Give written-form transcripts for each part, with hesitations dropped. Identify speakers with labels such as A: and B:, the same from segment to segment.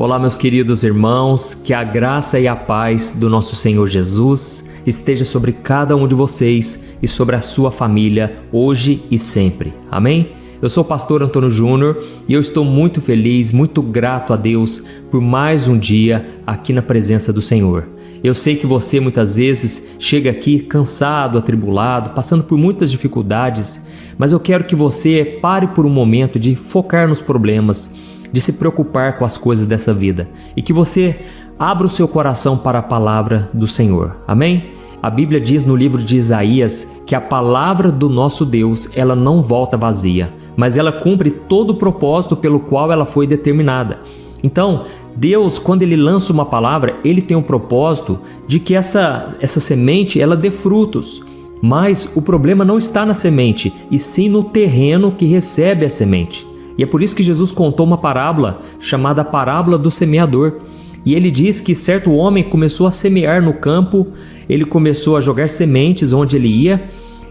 A: Olá, meus queridos irmãos, que a graça e a paz do nosso Senhor Jesus esteja sobre cada um de vocês e sobre a sua família, hoje e sempre. Amém? Eu sou o pastor Antônio Júnior e eu estou muito feliz, muito grato a Deus por mais um dia aqui na presença do Senhor. Eu sei que você muitas vezes chega aqui cansado, atribulado, passando por muitas dificuldades, mas eu quero que você pare por um momento de focar nos problemas, de se preocupar com as coisas dessa vida e que você abra o seu coração para a palavra do Senhor. Amém? A Bíblia diz no livro de Isaías que a palavra do nosso Deus, ela não volta vazia, mas ela cumpre todo o propósito pelo qual ela foi determinada. Então, Deus, quando Ele lança uma palavra, Ele tem um propósito de que essa semente ela dê frutos. Mas o problema não está na semente, e sim no terreno que recebe a semente. E é por isso que Jesus contou uma parábola chamada a parábola do semeador. E ele diz que certo homem começou a semear no campo, ele começou a jogar sementes onde ele ia,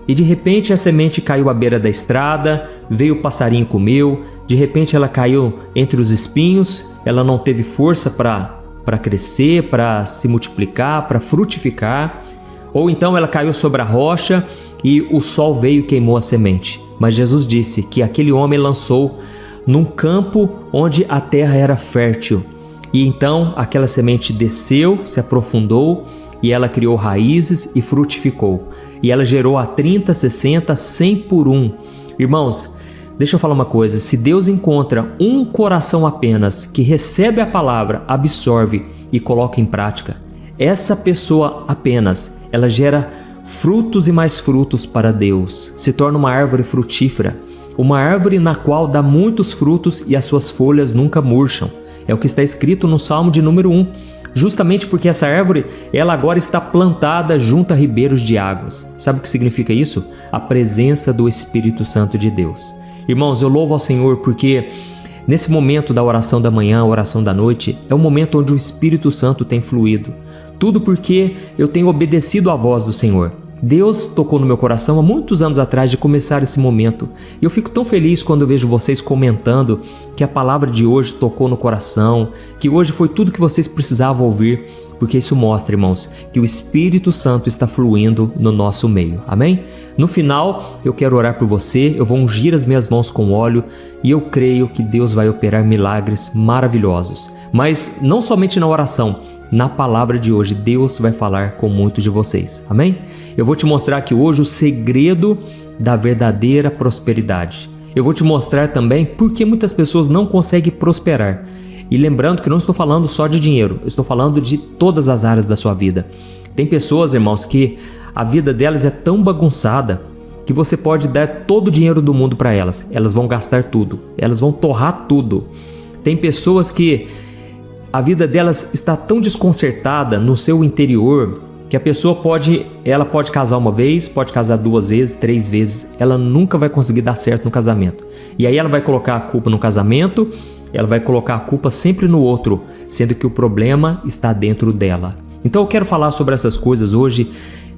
A: e de repente a semente caiu à beira da estrada, veio o passarinho e comeu, de repente ela caiu entre os espinhos, ela não teve força para crescer, para se multiplicar, para frutificar, ou então ela caiu sobre a rocha e o sol veio e queimou a semente. Mas Jesus disse que aquele homem lançou num campo onde a terra era fértil. E então aquela semente desceu, se aprofundou e ela criou raízes e frutificou. E ela gerou a 30, 60, 100 por um. Irmãos, deixa eu falar uma coisa. Se Deus encontra um coração apenas que recebe a palavra, absorve e coloca em prática, essa pessoa apenas, ela gera frutos e mais frutos para Deus. Se torna uma árvore frutífera. Uma árvore na qual dá muitos frutos e as suas folhas nunca murcham. É o que está escrito no Salmo de número 1. Justamente porque essa árvore, ela agora está plantada junto a ribeiros de águas. Sabe o que significa isso? A presença do Espírito Santo de Deus. Irmãos, eu louvo ao Senhor porque nesse momento da oração da manhã, a oração da noite, é o momento onde o Espírito Santo tem fluído. Tudo porque eu tenho obedecido à voz do Senhor. Deus tocou no meu coração há muitos anos atrás de começar esse momento. E eu fico tão feliz quando eu vejo vocês comentando que a palavra de hoje tocou no coração, que hoje foi tudo que vocês precisavam ouvir, porque isso mostra, irmãos, que o Espírito Santo está fluindo no nosso meio. Amém? No final, eu quero orar por você, eu vou ungir as minhas mãos com óleo e eu creio que Deus vai operar milagres maravilhosos. Mas não somente na oração, na palavra de hoje, Deus vai falar com muitos de vocês. Amém? Eu vou te mostrar aqui hoje o segredo da verdadeira prosperidade. Eu vou te mostrar também por que muitas pessoas não conseguem prosperar. E lembrando que não estou falando só de dinheiro, eu estou falando de todas as áreas da sua vida. Tem pessoas, irmãos, que a vida delas é tão bagunçada que você pode dar todo o dinheiro do mundo para elas. Elas vão gastar tudo, elas vão torrar tudo. Tem pessoas que a vida delas está tão desconcertada no seu interior que a pessoa pode casar uma vez, pode casar 2 vezes, 3 vezes, ela nunca vai conseguir dar certo no casamento. E aí ela vai colocar a culpa no casamento, ela vai colocar a culpa sempre no outro, sendo que o problema está dentro dela. Então eu quero falar sobre essas coisas hoje.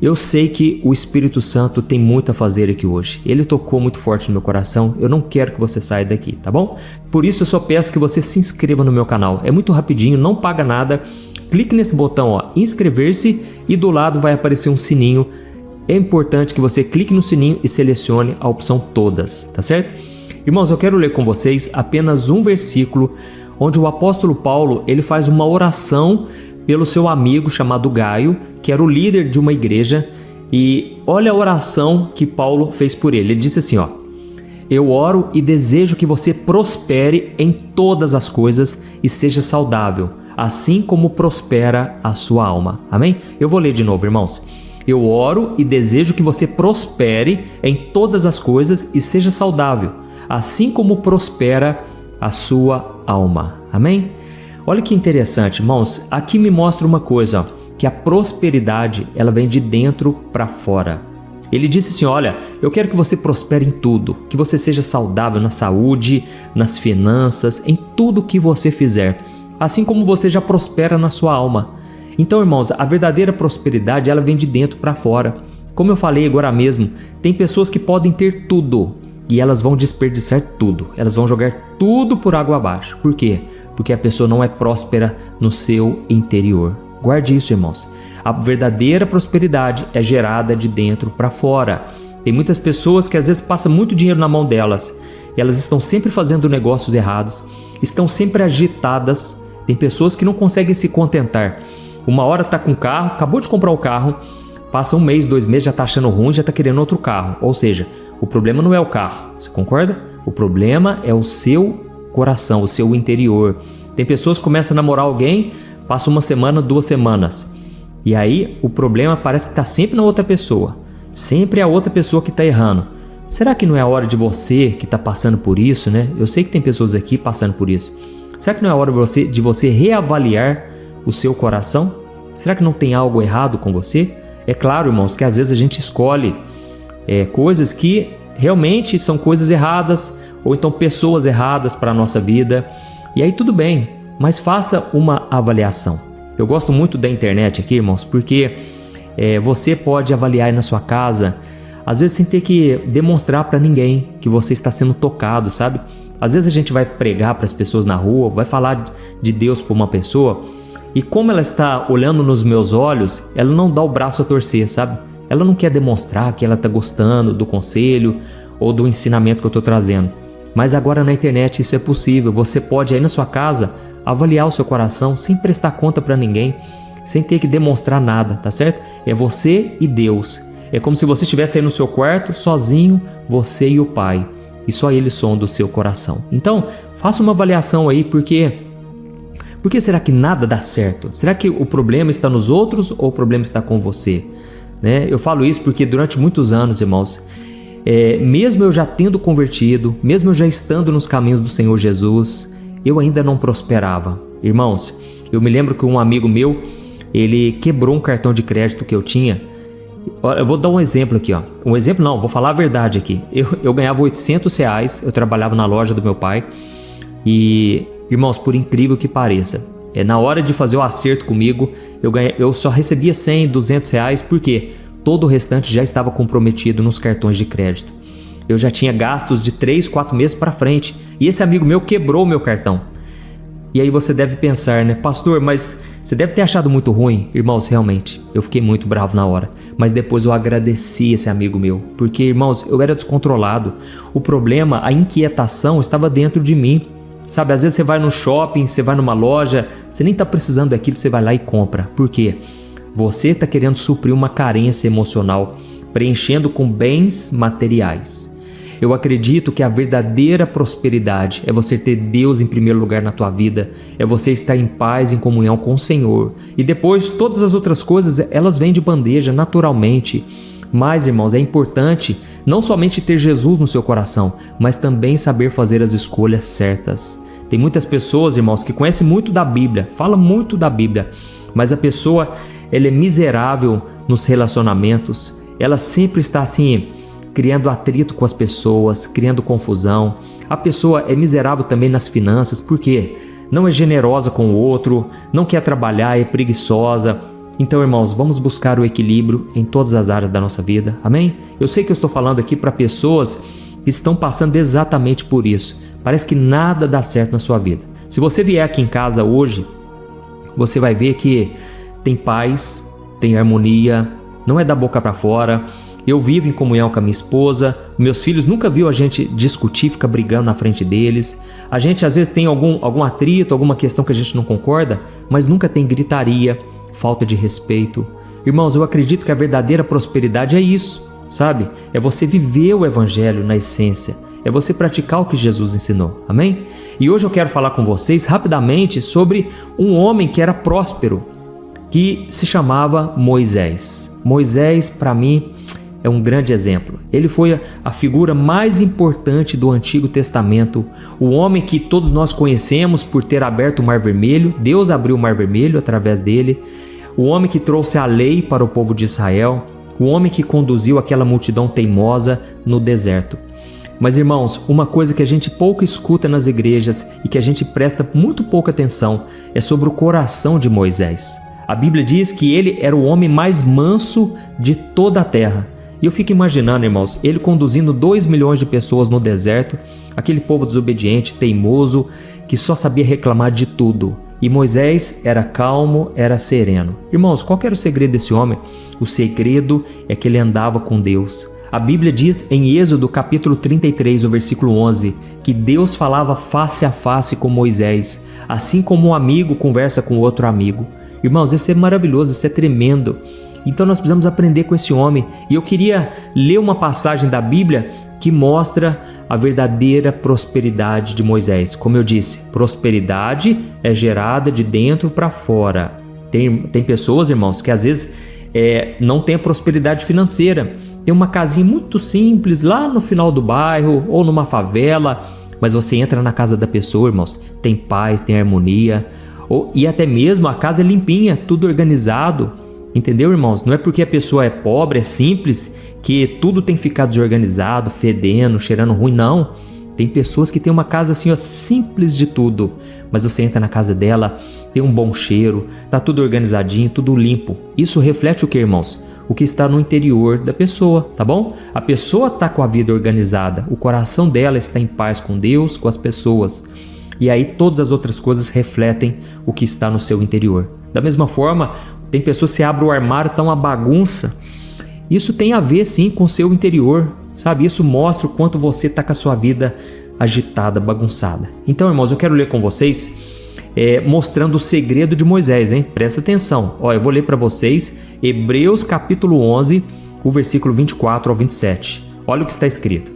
A: Eu sei que o Espírito Santo tem muito a fazer aqui hoje. Ele tocou muito forte no meu coração. Eu não quero que você saia daqui, tá bom? Por isso eu só peço que você se inscreva no meu canal. É muito rapidinho, não paga nada. Clique nesse botão, ó, inscrever-se, e do lado vai aparecer um sininho. É importante que você clique no sininho e selecione a opção todas, tá certo? Irmãos, eu quero ler com vocês apenas um versículo onde o apóstolo Paulo, ele faz uma oração pelo seu amigo chamado Gaio, que era o líder de uma igreja, e olha a oração que Paulo fez por ele. Ele disse assim, ó: eu oro e desejo que você prospere em todas as coisas e seja saudável, assim como prospera a sua alma. Amém? Eu vou ler de novo, irmãos. Eu oro e desejo que você prospere em todas as coisas e seja saudável, assim como prospera a sua alma. Amém? Olha que interessante, irmãos. Aqui me mostra uma coisa, ó, que a prosperidade, ela vem de dentro para fora. Ele disse assim, olha, eu quero que você prospere em tudo, que você seja saudável na saúde, nas finanças, em tudo que você fizer, assim como você já prospera na sua alma. Então, irmãos, a verdadeira prosperidade, ela vem de dentro para fora. Como eu falei agora mesmo, tem pessoas que podem ter tudo e elas vão desperdiçar tudo, elas vão jogar tudo por água abaixo. Por quê? porque a pessoa não é próspera no seu interior. Guarde isso, irmãos. A verdadeira prosperidade é gerada de dentro para fora. Tem muitas pessoas que às vezes passam muito dinheiro na mão delas. Elas estão sempre fazendo negócios errados, estão sempre agitadas. Tem pessoas que não conseguem se contentar. Uma hora está com o carro, acabou de comprar o carro, passa 1 mês, 2 meses, já está achando ruim, já está querendo outro carro. Ou seja, o problema não é o carro, você concorda? O problema é o seu coração, o seu interior. Tem pessoas que começam a namorar alguém, passa 1 semana, 2 semanas. E aí o problema parece que está sempre na outra pessoa. Sempre é a outra pessoa que está errando. Será que não é a hora de você que está passando por isso, né? Eu sei que tem pessoas aqui passando por isso. Será que não é a hora de você reavaliar o seu coração? Será que não tem algo errado com você? É claro, irmãos, que às vezes a gente escolhe coisas que realmente são coisas erradas, ou então pessoas erradas para a nossa vida. E aí tudo bem, mas faça uma avaliação. Eu gosto muito da internet aqui, irmãos, porque você pode avaliar aí na sua casa, às vezes sem ter que demonstrar para ninguém que você está sendo tocado, sabe? Às vezes a gente vai pregar para as pessoas na rua, vai falar de Deus para uma pessoa, e como ela está olhando nos meus olhos, ela não dá o braço a torcer, sabe? Ela não quer demonstrar que ela está gostando do conselho ou do ensinamento que eu estou trazendo. Mas agora na internet isso é possível. Você pode aí na sua casa avaliar o seu coração sem prestar conta para ninguém, sem ter que demonstrar nada, tá certo? É você e Deus. É como se você estivesse aí no seu quarto, sozinho, você e o Pai. E só Ele sonda o seu coração. Então, faça uma avaliação aí, por que será que nada dá certo? Será que o problema está nos outros ou o problema está com você? Né? Eu falo isso porque durante muitos anos, irmãos, mesmo eu já tendo convertido, mesmo eu já estando nos caminhos do Senhor Jesus, eu ainda não prosperava. Irmãos, eu me lembro que um amigo meu, ele quebrou um cartão de crédito que eu tinha. Eu vou dar um exemplo aqui, ó. Um exemplo não, vou falar a verdade aqui. Eu ganhava R$800, eu trabalhava na loja do meu pai. E, irmãos, por incrível que pareça, na hora de fazer o acerto comigo, eu só recebia 100, R$200, porque todo o restante já estava comprometido nos cartões de crédito. Eu já tinha gastos de 3, 4 meses para frente. E esse amigo meu quebrou o meu cartão. E aí você deve pensar, né? Pastor, mas você deve ter achado muito ruim. Irmãos, realmente, eu fiquei muito bravo na hora. Mas depois eu agradeci esse amigo meu. Porque, irmãos, eu era descontrolado. O problema, a inquietação estava dentro de mim. Sabe, às vezes você vai no shopping, você vai numa loja, você nem está precisando daquilo, você vai lá e compra. Por quê? Você está querendo suprir uma carência emocional, preenchendo com bens materiais. Eu acredito que a verdadeira prosperidade é você ter Deus em primeiro lugar na tua vida, é você estar em paz, em comunhão com o Senhor. E depois todas as outras coisas, elas vêm de bandeja naturalmente. Mas, irmãos, é importante não somente ter Jesus no seu coração, mas também saber fazer as escolhas certas. Tem muitas pessoas, irmãos, que conhecem muito da Bíblia, falam muito da Bíblia, mas a pessoa, ela é miserável nos relacionamentos, ela sempre está assim, criando atrito com as pessoas, criando confusão. A pessoa é miserável também nas finanças, porque não é generosa com o outro, não quer trabalhar, é preguiçosa. Então, irmãos, vamos buscar o equilíbrio em todas as áreas da nossa vida, amém? Eu sei que eu estou falando aqui para pessoas que estão passando exatamente por isso. Parece que nada dá certo na sua vida. Se você vier aqui em casa hoje, você vai ver que tem paz, tem harmonia, não é da boca para fora. Eu vivo em comunhão com a minha esposa, meus filhos nunca viram a gente discutir, ficar brigando na frente deles. A gente às vezes tem algum atrito, alguma questão que a gente não concorda, mas nunca tem gritaria, falta de respeito. Irmãos, eu acredito que a verdadeira prosperidade é isso, sabe? É você viver o Evangelho na essência, é você praticar o que Jesus ensinou, amém? E hoje eu quero falar com vocês rapidamente sobre um homem que era próspero, que se chamava Moisés. Moisés, para mim, é um grande exemplo. Ele foi a figura mais importante do Antigo Testamento, o homem que todos nós conhecemos por ter aberto o Mar Vermelho. Deus abriu o Mar Vermelho através dele. O homem que trouxe a lei para o povo de Israel, o homem que conduziu aquela multidão teimosa no deserto. Mas, irmãos, uma coisa que a gente pouco escuta nas igrejas e que a gente presta muito pouca atenção é sobre o coração de Moisés. A Bíblia diz que ele era o homem mais manso de toda a terra. E eu fico imaginando, irmãos, ele conduzindo 2 milhões de pessoas no deserto, aquele povo desobediente, teimoso, que só sabia reclamar de tudo. E Moisés era calmo, era sereno. Irmãos, qual que era o segredo desse homem? O segredo é que ele andava com Deus. A Bíblia diz em Êxodo capítulo 33, o versículo 11, que Deus falava face a face com Moisés, assim como um amigo conversa com outro amigo. Irmãos, isso é maravilhoso, isso é tremendo. Então nós precisamos aprender com esse homem. E eu queria ler uma passagem da Bíblia que mostra a verdadeira prosperidade de Moisés. Como eu disse, prosperidade é gerada de dentro para fora. Tem pessoas, irmãos, que às vezes não tem a prosperidade financeira. Tem uma casinha muito simples lá no final do bairro ou numa favela, mas você entra na casa da pessoa, irmãos, tem paz, tem harmonia, e até mesmo a casa é limpinha, tudo organizado. Entendeu, irmãos? Não é porque a pessoa é pobre, é simples, que tudo tem ficado desorganizado, fedendo, cheirando ruim, não. Tem pessoas que têm uma casa assim, ó, simples de tudo, mas você entra na casa dela, tem um bom cheiro, tá tudo organizadinho, tudo limpo. Isso reflete o que, irmãos? O que está no interior da pessoa, tá bom? A pessoa tá com a vida organizada, o coração dela está em paz com Deus, com as pessoas. E aí todas as outras coisas refletem o que está no seu interior. Da mesma forma, tem pessoas que se abrem o armário, tá uma bagunça. Isso tem a ver sim com o seu interior, sabe? Isso mostra o quanto você está com a sua vida agitada, bagunçada. Então, irmãos, eu quero ler com vocês mostrando o segredo de Moisés, hein? Presta atenção. Ó, eu vou ler para vocês Hebreus capítulo 11, o versículo 24 ao 27. Olha o que está escrito.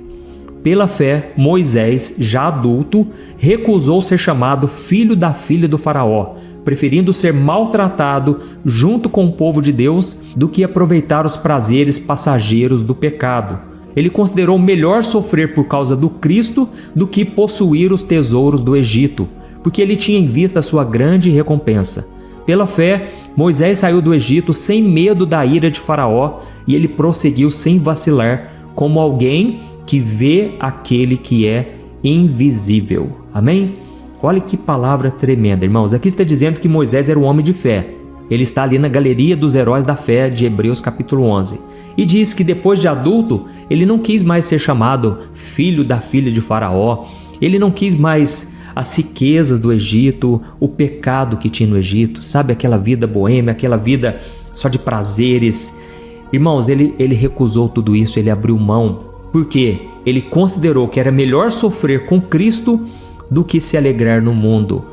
A: Pela fé, Moisés, já adulto, recusou ser chamado filho da filha do faraó, preferindo ser maltratado junto com o povo de Deus do que aproveitar os prazeres passageiros do pecado. Ele considerou melhor sofrer por causa do Cristo do que possuir os tesouros do Egito, porque ele tinha em vista a sua grande recompensa. Pela fé, Moisés saiu do Egito sem medo da ira de Faraó e ele prosseguiu sem vacilar, como alguém que vê aquele que é invisível. Amém? Olha que palavra tremenda, irmãos. Aqui está dizendo que Moisés era um homem de fé. Ele está ali na galeria dos heróis da fé de Hebreus capítulo 11. E diz que depois de adulto, ele não quis mais ser chamado filho da filha de Faraó. Ele não quis mais as riquezas do Egito, o pecado que tinha no Egito. Sabe, aquela vida boêmia, aquela vida só de prazeres. Irmãos, ele recusou tudo isso, ele abriu mão. Por quê? Ele considerou que era melhor sofrer com Cristo do que se alegrar no mundo.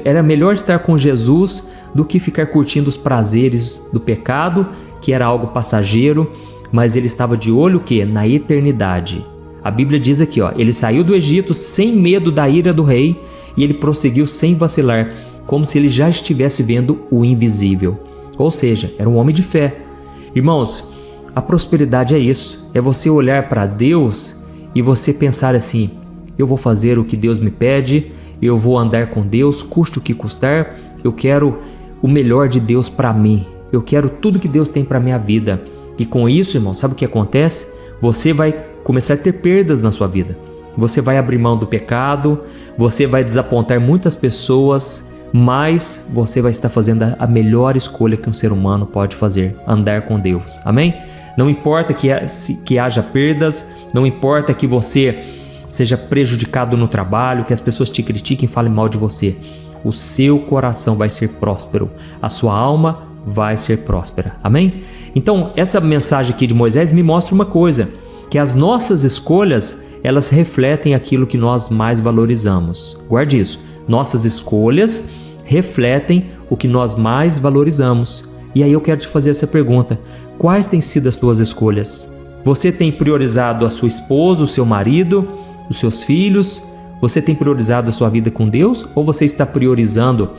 A: Era melhor estar com Jesus do que ficar curtindo os prazeres do pecado, que era algo passageiro, mas ele estava de olho o quê? Na eternidade. A Bíblia diz aqui, ó, ele saiu do Egito sem medo da ira do rei e ele prosseguiu sem vacilar, como se ele já estivesse vendo o invisível. Ou seja, era um homem de fé. Irmãos, a prosperidade é isso, é você olhar para Deus e você pensar assim: eu vou fazer o que Deus me pede, eu vou andar com Deus, custe o que custar, eu quero o melhor de Deus para mim, eu quero tudo que Deus tem para minha vida. E com isso, irmão, sabe o que acontece? Você vai começar a ter perdas na sua vida. Você vai abrir mão do pecado, você vai desapontar muitas pessoas, mas você vai estar fazendo a melhor escolha que um ser humano pode fazer, andar com Deus. Amém? Não importa que haja perdas, não importa que você seja prejudicado no trabalho, que as pessoas te critiquem e falem mal de você. O seu coração vai ser próspero, a sua alma vai ser próspera. Amém? Então, essa mensagem aqui de Moisés me mostra uma coisa, que as nossas escolhas, elas refletem aquilo que nós mais valorizamos. Guarde isso. Nossas escolhas refletem o que nós mais valorizamos. E aí eu quero te fazer essa pergunta: quais têm sido as tuas escolhas? Você tem priorizado a sua esposa, o seu marido, os seus filhos? Você tem priorizado a sua vida com Deus? Ou você está priorizando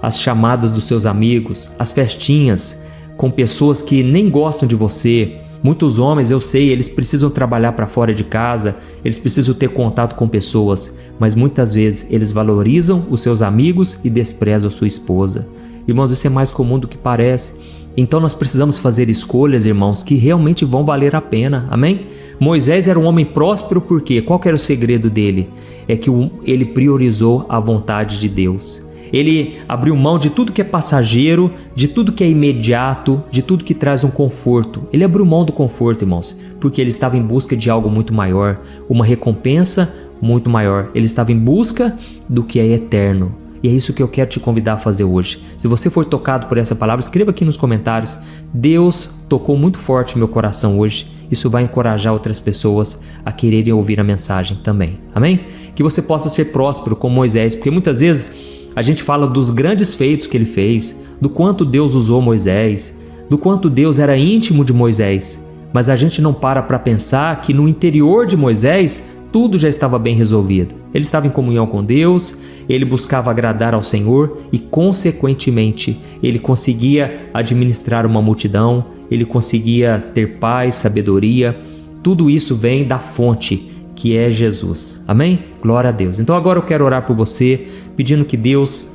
A: as chamadas dos seus amigos, as festinhas com pessoas que nem gostam de você? Muitos homens, eu sei, eles precisam trabalhar para fora de casa, eles precisam ter contato com pessoas, mas muitas vezes eles valorizam os seus amigos e desprezam a sua esposa. Irmãos, isso é mais comum do que parece. Então nós precisamos fazer escolhas, irmãos, que realmente vão valer a pena. Amém? Moisés era um homem próspero porque qual que era o segredo dele? É que ele priorizou a vontade de Deus. Ele abriu mão de tudo que é passageiro, de tudo que é imediato, de tudo que traz um conforto. Ele abriu mão do conforto, irmãos, porque ele estava em busca de algo muito maior, uma recompensa muito maior. Ele estava em busca do que é eterno. E é isso que eu quero te convidar a fazer hoje. Se você for tocado por essa palavra, escreva aqui nos comentários. Deus tocou muito forte o meu coração hoje. Isso vai encorajar outras pessoas a quererem ouvir a mensagem também. Amém? Que você possa ser próspero como Moisés, porque muitas vezes a gente fala dos grandes feitos que ele fez, do quanto Deus usou Moisés, do quanto Deus era íntimo de Moisés. Mas a gente não para pensar que no interior de Moisés tudo já estava bem resolvido. Ele estava em comunhão com Deus, ele buscava agradar ao Senhor e, consequentemente, ele conseguia administrar uma multidão, ele conseguia ter paz, sabedoria. Tudo isso vem da fonte, que é Jesus. Amém? Glória a Deus. Então agora eu quero orar por você, pedindo que Deus,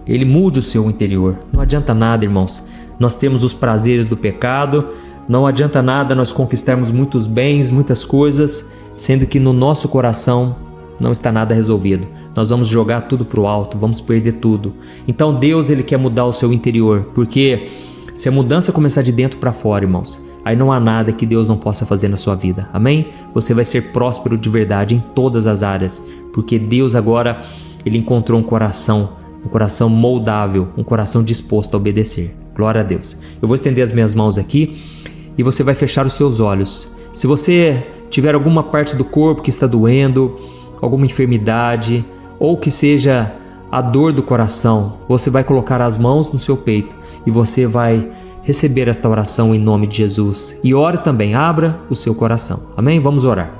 A: Ele mude o seu interior. Não adianta nada, irmãos. Nós temos os prazeres do pecado, não adianta nada nós conquistarmos muitos bens, muitas coisas, sendo que no nosso coração não está nada resolvido. Nós vamos jogar tudo para o alto, vamos perder tudo. Então Deus, Ele quer mudar o seu interior, porque se a mudança começar de dentro para fora, irmãos, aí não há nada que Deus não possa fazer na sua vida. Amém? Você vai ser próspero de verdade em todas as áreas, porque Deus agora, Ele encontrou um coração moldável, um coração disposto a obedecer. Glória a Deus. Eu vou estender as minhas mãos aqui e você vai fechar os seus olhos. Se você tiver alguma parte do corpo que está doendo, alguma enfermidade, ou que seja a dor do coração, você vai colocar as mãos no seu peito e você vai receber esta oração em nome de Jesus. E ore também, abra o seu coração. Amém? Vamos orar.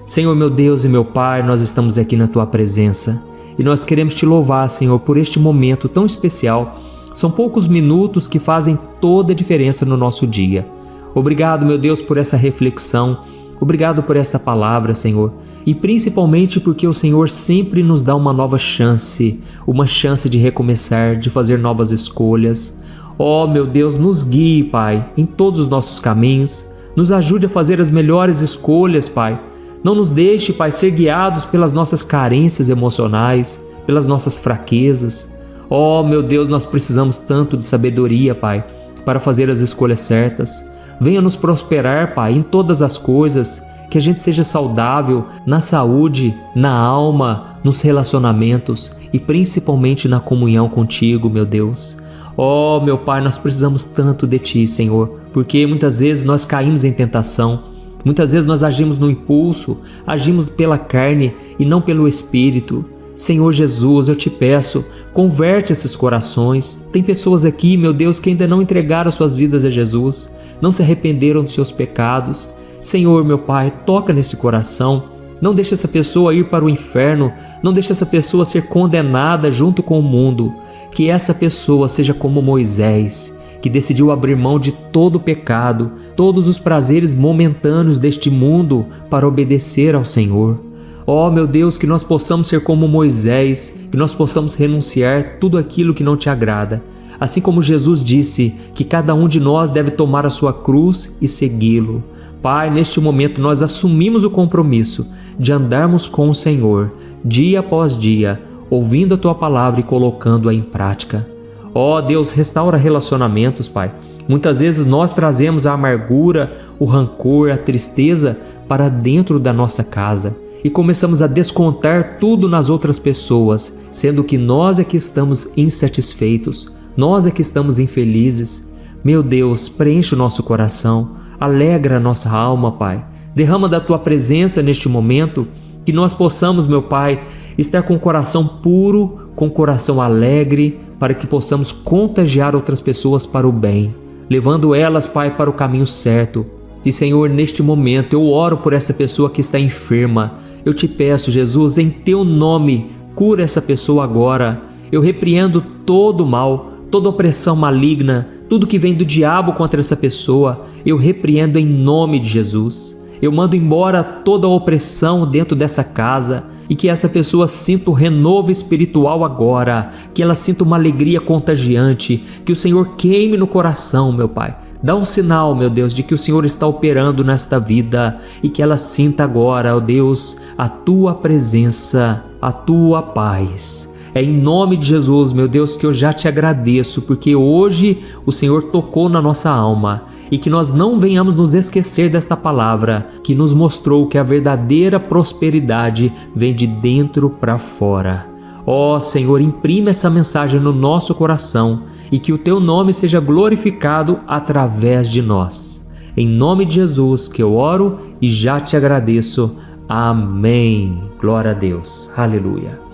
A: Senhor, meu Deus e meu Pai, nós estamos aqui na Tua presença e nós queremos Te louvar, Senhor, por este momento tão especial. São poucos minutos que fazem toda a diferença no nosso dia. Obrigado, meu Deus, por essa reflexão. Obrigado por esta palavra, Senhor. E principalmente porque o Senhor sempre nos dá uma nova chance, uma chance de recomeçar, de fazer novas escolhas. Oh, meu Deus, nos guie, Pai, em todos os nossos caminhos. Nos ajude a fazer as melhores escolhas, Pai. Não nos deixe, Pai, ser guiados pelas nossas carências emocionais, pelas nossas fraquezas. Oh, meu Deus, nós precisamos tanto de sabedoria, Pai, para fazer as escolhas certas. Venha nos prosperar, Pai, em todas as coisas, que a gente seja saudável na saúde, na alma, nos relacionamentos e principalmente na comunhão contigo, meu Deus. Oh, meu Pai, nós precisamos tanto de Ti, Senhor, porque muitas vezes nós caímos em tentação, muitas vezes nós agimos no impulso, agimos pela carne e não pelo Espírito. Senhor Jesus, eu Te peço, converte esses corações. Tem pessoas aqui, meu Deus, que ainda não entregaram suas vidas a Jesus, não se arrependeram dos seus pecados. Senhor, meu Pai, toca nesse coração. Não deixe essa pessoa ir para o inferno. Não deixe essa pessoa ser condenada junto com o mundo. Que essa pessoa seja como Moisés, que decidiu abrir mão de todo o pecado, todos os prazeres momentâneos deste mundo para obedecer ao Senhor. Oh, meu Deus, que nós possamos ser como Moisés, que nós possamos renunciar tudo aquilo que não Te agrada. Assim como Jesus disse que cada um de nós deve tomar a sua cruz e segui-lo. Pai, neste momento nós assumimos o compromisso de andarmos com o Senhor, dia após dia, ouvindo a Tua palavra e colocando-a em prática. Ó Deus, restaura relacionamentos, Pai. Muitas vezes nós trazemos a amargura, o rancor, a tristeza para dentro da nossa casa e começamos a descontar tudo nas outras pessoas, sendo que nós é que estamos insatisfeitos, nós é que estamos infelizes. Meu Deus, preenche o nosso coração, alegra a nossa alma, Pai. Derrama da Tua presença neste momento, que nós possamos, meu Pai, estar com o coração puro, com o coração alegre, para que possamos contagiar outras pessoas para o bem, levando elas, Pai, para o caminho certo. E, Senhor, neste momento eu oro por essa pessoa que está enferma. Eu Te peço, Jesus, em Teu nome, cura essa pessoa agora. Eu repreendo todo o mal, toda opressão maligna, tudo que vem do diabo contra essa pessoa, eu repreendo em nome de Jesus. Eu mando embora toda a opressão dentro dessa casa e que essa pessoa sinta o renovo espiritual agora, que ela sinta uma alegria contagiante, que o Senhor queime no coração, meu Pai. Dá um sinal, meu Deus, de que o Senhor está operando nesta vida e que ela sinta agora, ó Deus, a Tua presença, a Tua paz. É em nome de Jesus, meu Deus, que eu já te agradeço, porque hoje o Senhor tocou na nossa alma e que nós não venhamos nos esquecer desta palavra que nos mostrou que a verdadeira prosperidade vem de dentro para fora. Ó Senhor, imprime essa mensagem no nosso coração e que o teu nome seja glorificado através de nós. Em nome de Jesus que eu oro e já te agradeço. Amém. Glória a Deus. Aleluia.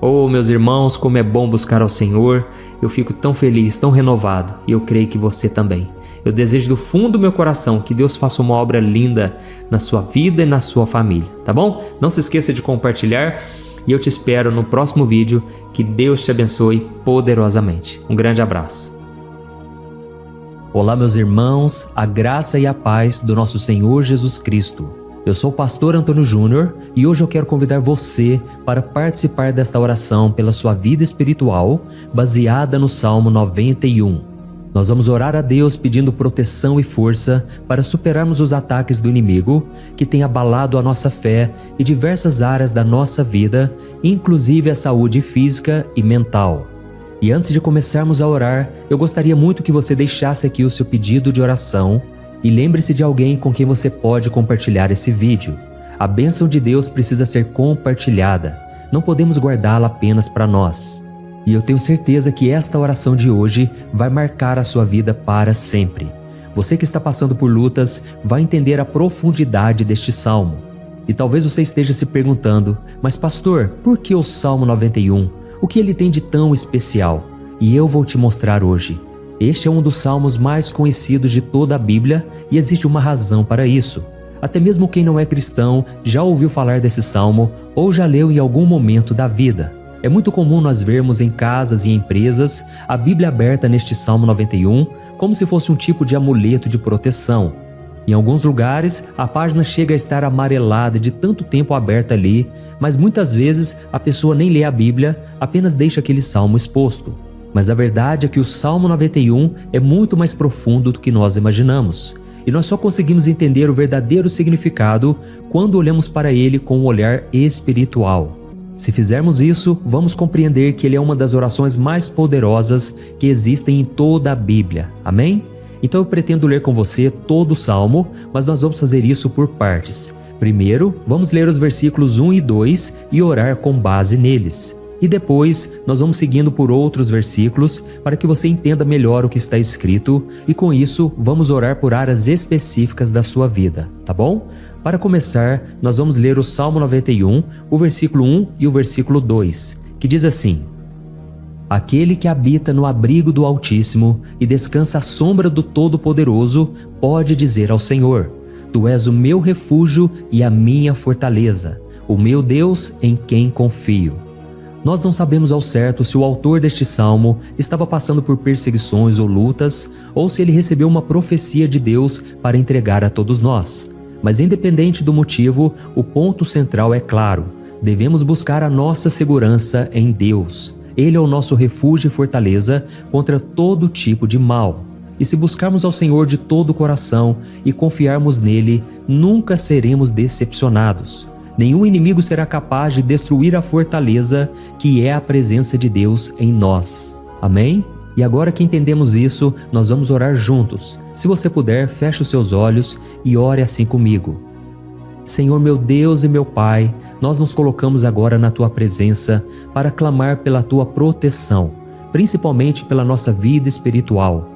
A: Oh, meus irmãos, como é bom buscar ao Senhor. Eu fico tão feliz, tão renovado, e eu creio que você também. Eu desejo do fundo do meu coração que Deus faça uma obra linda na sua vida e na sua família, tá bom? Não se esqueça de compartilhar e eu te espero no próximo vídeo. Que Deus te abençoe poderosamente. Um grande abraço. Olá, meus irmãos, a graça e a paz do nosso Senhor Jesus Cristo. Eu sou o pastor Antônio Júnior e hoje eu quero convidar você para participar desta oração pela sua vida espiritual, baseada no Salmo 91. Nós vamos orar a Deus pedindo proteção e força para superarmos os ataques do inimigo que tem abalado a nossa fé e diversas áreas da nossa vida, inclusive a saúde física e mental. E antes de começarmos a orar, eu gostaria muito que você deixasse aqui o seu pedido de oração e lembre-se de alguém com quem você pode compartilhar esse vídeo. A bênção de Deus precisa ser compartilhada, não podemos guardá-la apenas para nós. E eu tenho certeza que esta oração de hoje vai marcar a sua vida para sempre. Você que está passando por lutas vai entender a profundidade deste salmo. E talvez você esteja se perguntando, mas pastor, por que o Salmo 91? O que ele tem de tão especial? E eu vou te mostrar hoje. Este é um dos salmos mais conhecidos de toda a Bíblia e existe uma razão para isso. Até mesmo quem não é cristão já ouviu falar desse salmo ou já leu em algum momento da vida. É muito comum nós vermos em casas e empresas a Bíblia aberta neste Salmo 91 como se fosse um tipo de amuleto de proteção. Em alguns lugares, a página chega a estar amarelada de tanto tempo aberta ali, mas muitas vezes a pessoa nem lê a Bíblia, apenas deixa aquele salmo exposto. Mas a verdade é que o Salmo 91 é muito mais profundo do que nós imaginamos. E nós só conseguimos entender o verdadeiro significado quando olhamos para ele com um olhar espiritual. Se fizermos isso, vamos compreender que ele é uma das orações mais poderosas que existem em toda a Bíblia. Amém? Então eu pretendo ler com você todo o Salmo, mas nós vamos fazer isso por partes. Primeiro, vamos ler os versículos 1 e 2 e orar com base neles. E depois, nós vamos seguindo por outros versículos para que você entenda melhor o que está escrito e com isso, vamos orar por áreas específicas da sua vida, tá bom? Para começar, nós vamos ler o Salmo 91, o versículo 1 e o versículo 2, que diz assim: Aquele que habita no abrigo do Altíssimo e descansa à sombra do Todo-Poderoso pode dizer ao Senhor: Tu és o meu refúgio e a minha fortaleza, o meu Deus em quem confio. Nós não sabemos ao certo se o autor deste salmo estava passando por perseguições ou lutas, ou se ele recebeu uma profecia de Deus para entregar a todos nós. Mas independente do motivo, o ponto central é claro: devemos buscar a nossa segurança em Deus. Ele é o nosso refúgio e fortaleza contra todo tipo de mal. E se buscarmos ao Senhor de todo o coração e confiarmos nele, nunca seremos decepcionados. Nenhum inimigo será capaz de destruir a fortaleza que é a presença de Deus em nós. Amém? E agora que entendemos isso, nós vamos orar juntos. Se você puder, feche os seus olhos e ore assim comigo. Senhor meu Deus e meu Pai, nós nos colocamos agora na Tua presença para clamar pela Tua proteção, principalmente pela nossa vida espiritual.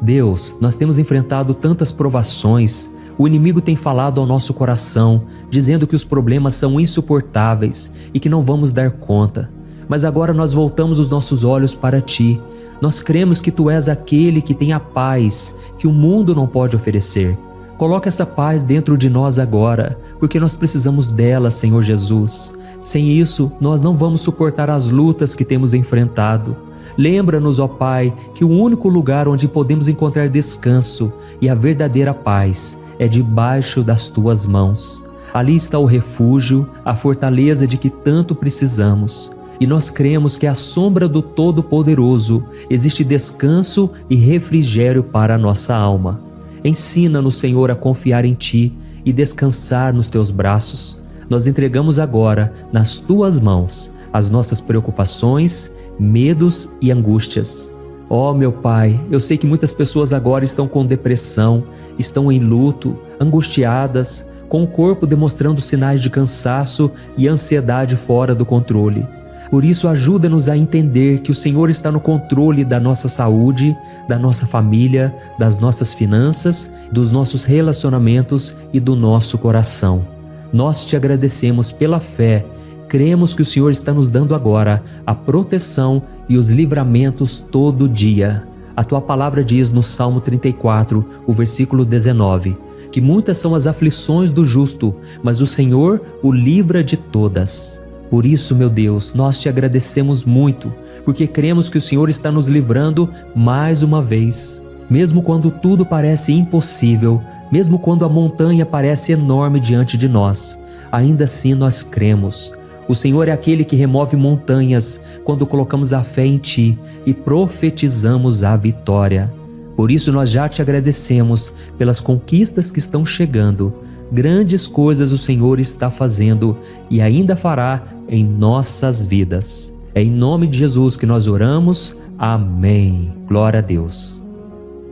A: Deus, nós temos enfrentado tantas provações. O inimigo tem falado ao nosso coração, dizendo que os problemas são insuportáveis e que não vamos dar conta. Mas agora nós voltamos os nossos olhos para Ti. Nós cremos que Tu és aquele que tem a paz que o mundo não pode oferecer. Coloca essa paz dentro de nós agora, porque nós precisamos dela, Senhor Jesus. Sem isso, nós não vamos suportar as lutas que temos enfrentado. Lembra-nos, ó Pai, que o único lugar onde podemos encontrar descanso e a verdadeira paz é debaixo das Tuas mãos. Ali está o refúgio, a fortaleza de que tanto precisamos. E nós cremos que à sombra do Todo-Poderoso existe descanso e refrigério para a nossa alma. Ensina-nos, Senhor, a confiar em Ti e descansar nos Teus braços. Nós entregamos agora nas Tuas mãos as nossas preocupações, medos e angústias. Ó meu Pai, eu sei que muitas pessoas agora estão com depressão, estão em luto, angustiadas, com o corpo demonstrando sinais de cansaço e ansiedade fora do controle. Por isso, ajuda-nos a entender que o Senhor está no controle da nossa saúde, da nossa família, das nossas finanças, dos nossos relacionamentos e do nosso coração. Nós te agradecemos pela fé. Cremos que o Senhor está nos dando agora a proteção e os livramentos todo dia. A tua palavra diz no Salmo 34, o versículo 19, que muitas são as aflições do justo, mas o Senhor o livra de todas. Por isso, meu Deus, nós te agradecemos muito, porque cremos que o Senhor está nos livrando mais uma vez. Mesmo quando tudo parece impossível, mesmo quando a montanha parece enorme diante de nós, ainda assim nós cremos. O Senhor é aquele que remove montanhas quando colocamos a fé em Ti e profetizamos a vitória. Por isso nós já te agradecemos pelas conquistas que estão chegando. Grandes coisas o Senhor está fazendo e ainda fará em nossas vidas. É em nome de Jesus que nós oramos. Amém. Glória a Deus.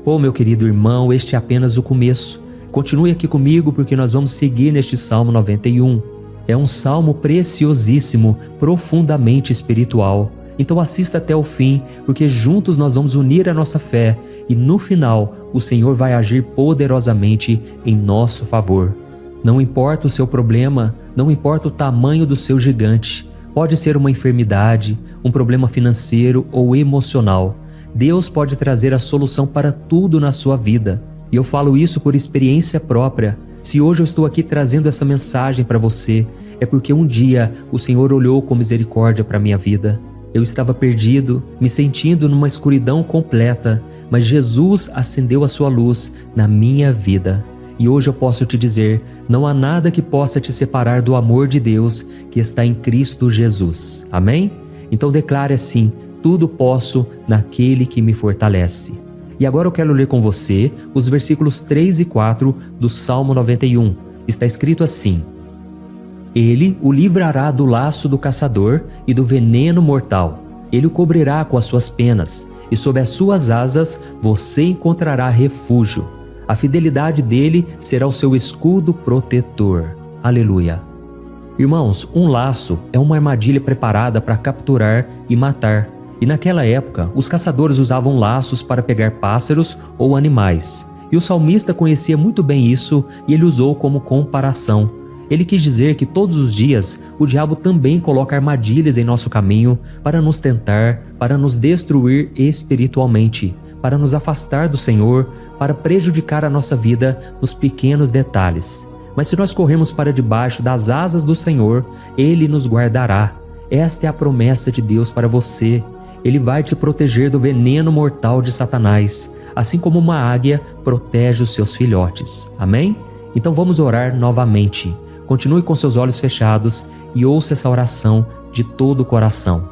A: Oh, meu querido irmão, este é apenas o começo. Continue aqui comigo porque nós vamos seguir neste Salmo 91. É um salmo preciosíssimo, profundamente espiritual. Então assista até o fim, porque juntos nós vamos unir a nossa fé e no final o Senhor vai agir poderosamente em nosso favor. Não importa o seu problema, não importa o tamanho do seu gigante. Pode ser uma enfermidade, um problema financeiro ou emocional. Deus pode trazer a solução para tudo na sua vida. E eu falo isso por experiência própria. Se hoje eu estou aqui trazendo essa mensagem para você, é porque um dia o Senhor olhou com misericórdia para a minha vida. Eu estava perdido, me sentindo numa escuridão completa, mas Jesus acendeu a sua luz na minha vida. E hoje eu posso te dizer, não há nada que possa te separar do amor de Deus que está em Cristo Jesus. Amém? Então declare assim, tudo posso naquele que me fortalece. E agora eu quero ler com você os versículos 3 e 4 do Salmo 91. Está escrito assim: Ele o livrará do laço do caçador e do veneno mortal. Ele o cobrirá com as suas penas, e sob as suas asas você encontrará refúgio. A fidelidade dele será o seu escudo protetor. Aleluia. Irmãos, um laço é uma armadilha preparada para capturar e matar. E naquela época, os caçadores usavam laços para pegar pássaros ou animais. E o salmista conhecia muito bem isso e ele usou como comparação. Ele quis dizer que todos os dias o diabo também coloca armadilhas em nosso caminho para nos tentar, para nos destruir espiritualmente, para nos afastar do Senhor, para prejudicar a nossa vida nos pequenos detalhes. Mas se nós corremos para debaixo das asas do Senhor, Ele nos guardará. Esta é a promessa de Deus para você. Ele vai te proteger do veneno mortal de Satanás, assim como uma águia protege os seus filhotes. Amém? Então vamos orar novamente. Continue com seus olhos fechados e ouça essa oração de todo o coração.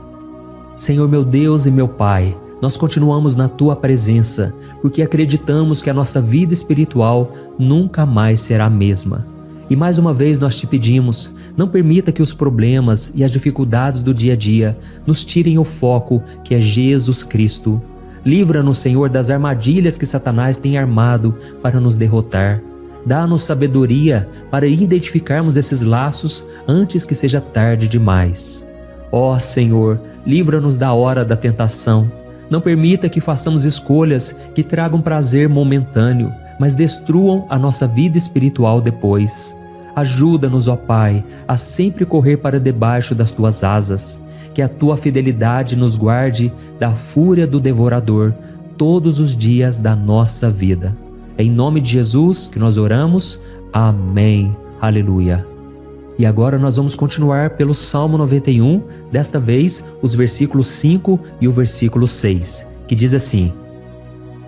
A: Senhor meu Deus e meu Pai, nós continuamos na Tua presença, porque acreditamos que a nossa vida espiritual nunca mais será a mesma. E mais uma vez nós te pedimos, não permita que os problemas e as dificuldades do dia a dia nos tirem o foco que é Jesus Cristo. Livra-nos, Senhor, das armadilhas que Satanás tem armado para nos derrotar. Dá-nos sabedoria para identificarmos esses laços antes que seja tarde demais. Ó Senhor, livra-nos da hora da tentação. Não permita que façamos escolhas que tragam prazer momentâneo, mas destruam a nossa vida espiritual depois. Ajuda-nos, ó Pai, a sempre correr para debaixo das Tuas asas, que a Tua fidelidade nos guarde da fúria do devorador todos os dias da nossa vida. É em nome de Jesus que nós oramos. Amém. Aleluia. E agora nós vamos continuar pelo Salmo 91, desta vez os versículos 5 e o versículo 6, que diz assim: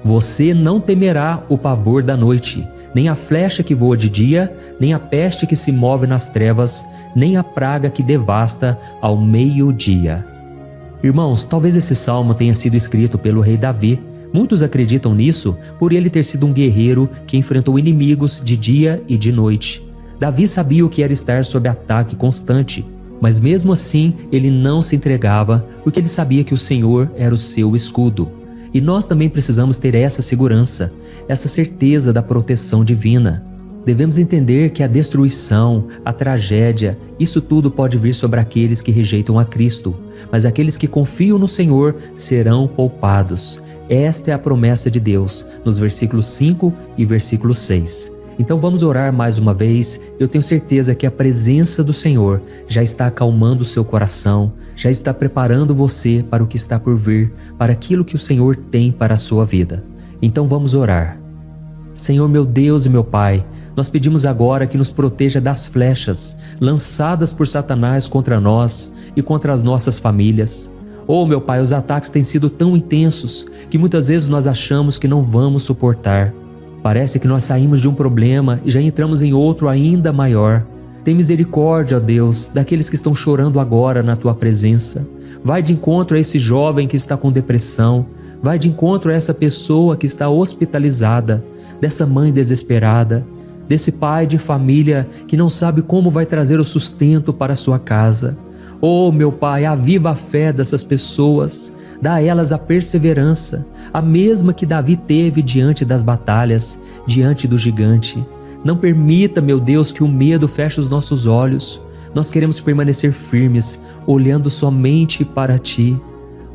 A: Você não temerá o pavor da noite, nem a flecha que voa de dia, nem a peste que se move nas trevas, nem a praga que devasta ao meio-dia. Irmãos, talvez esse salmo tenha sido escrito pelo rei Davi. Muitos acreditam nisso por ele ter sido um guerreiro que enfrentou inimigos de dia e de noite. Davi sabia o que era estar sob ataque constante. Mas mesmo assim, ele não se entregava, porque ele sabia que o Senhor era o seu escudo. E nós também precisamos ter essa segurança, essa certeza da proteção divina. Devemos entender que a destruição, a tragédia, isso tudo pode vir sobre aqueles que rejeitam a Cristo, mas aqueles que confiam no Senhor serão poupados. Esta é a promessa de Deus, nos versículos 5 e versículo 6. Então vamos orar mais uma vez. Eu tenho certeza que a presença do Senhor já está acalmando o seu coração, já está preparando você para o que está por vir, para aquilo que o Senhor tem para a sua vida. Então vamos orar. Senhor meu Deus e meu Pai, nós pedimos agora que nos proteja das flechas lançadas por Satanás contra nós e contra as nossas famílias. Oh meu Pai, os ataques têm sido tão intensos que muitas vezes nós achamos que não vamos suportar. Parece que nós saímos de um problema e já entramos em outro ainda maior. Tem misericórdia, ó Deus, daqueles que estão chorando agora na Tua presença. Vai de encontro a esse jovem que está com depressão. Vai de encontro a essa pessoa que está hospitalizada, dessa mãe desesperada, desse pai de família que não sabe como vai trazer o sustento para a sua casa. Oh, meu Pai, aviva a fé dessas pessoas, dá a elas a perseverança, a mesma que Davi teve diante das batalhas, diante do gigante. Não permita, meu Deus, que o medo feche os nossos olhos. Nós queremos permanecer firmes, olhando somente para Ti.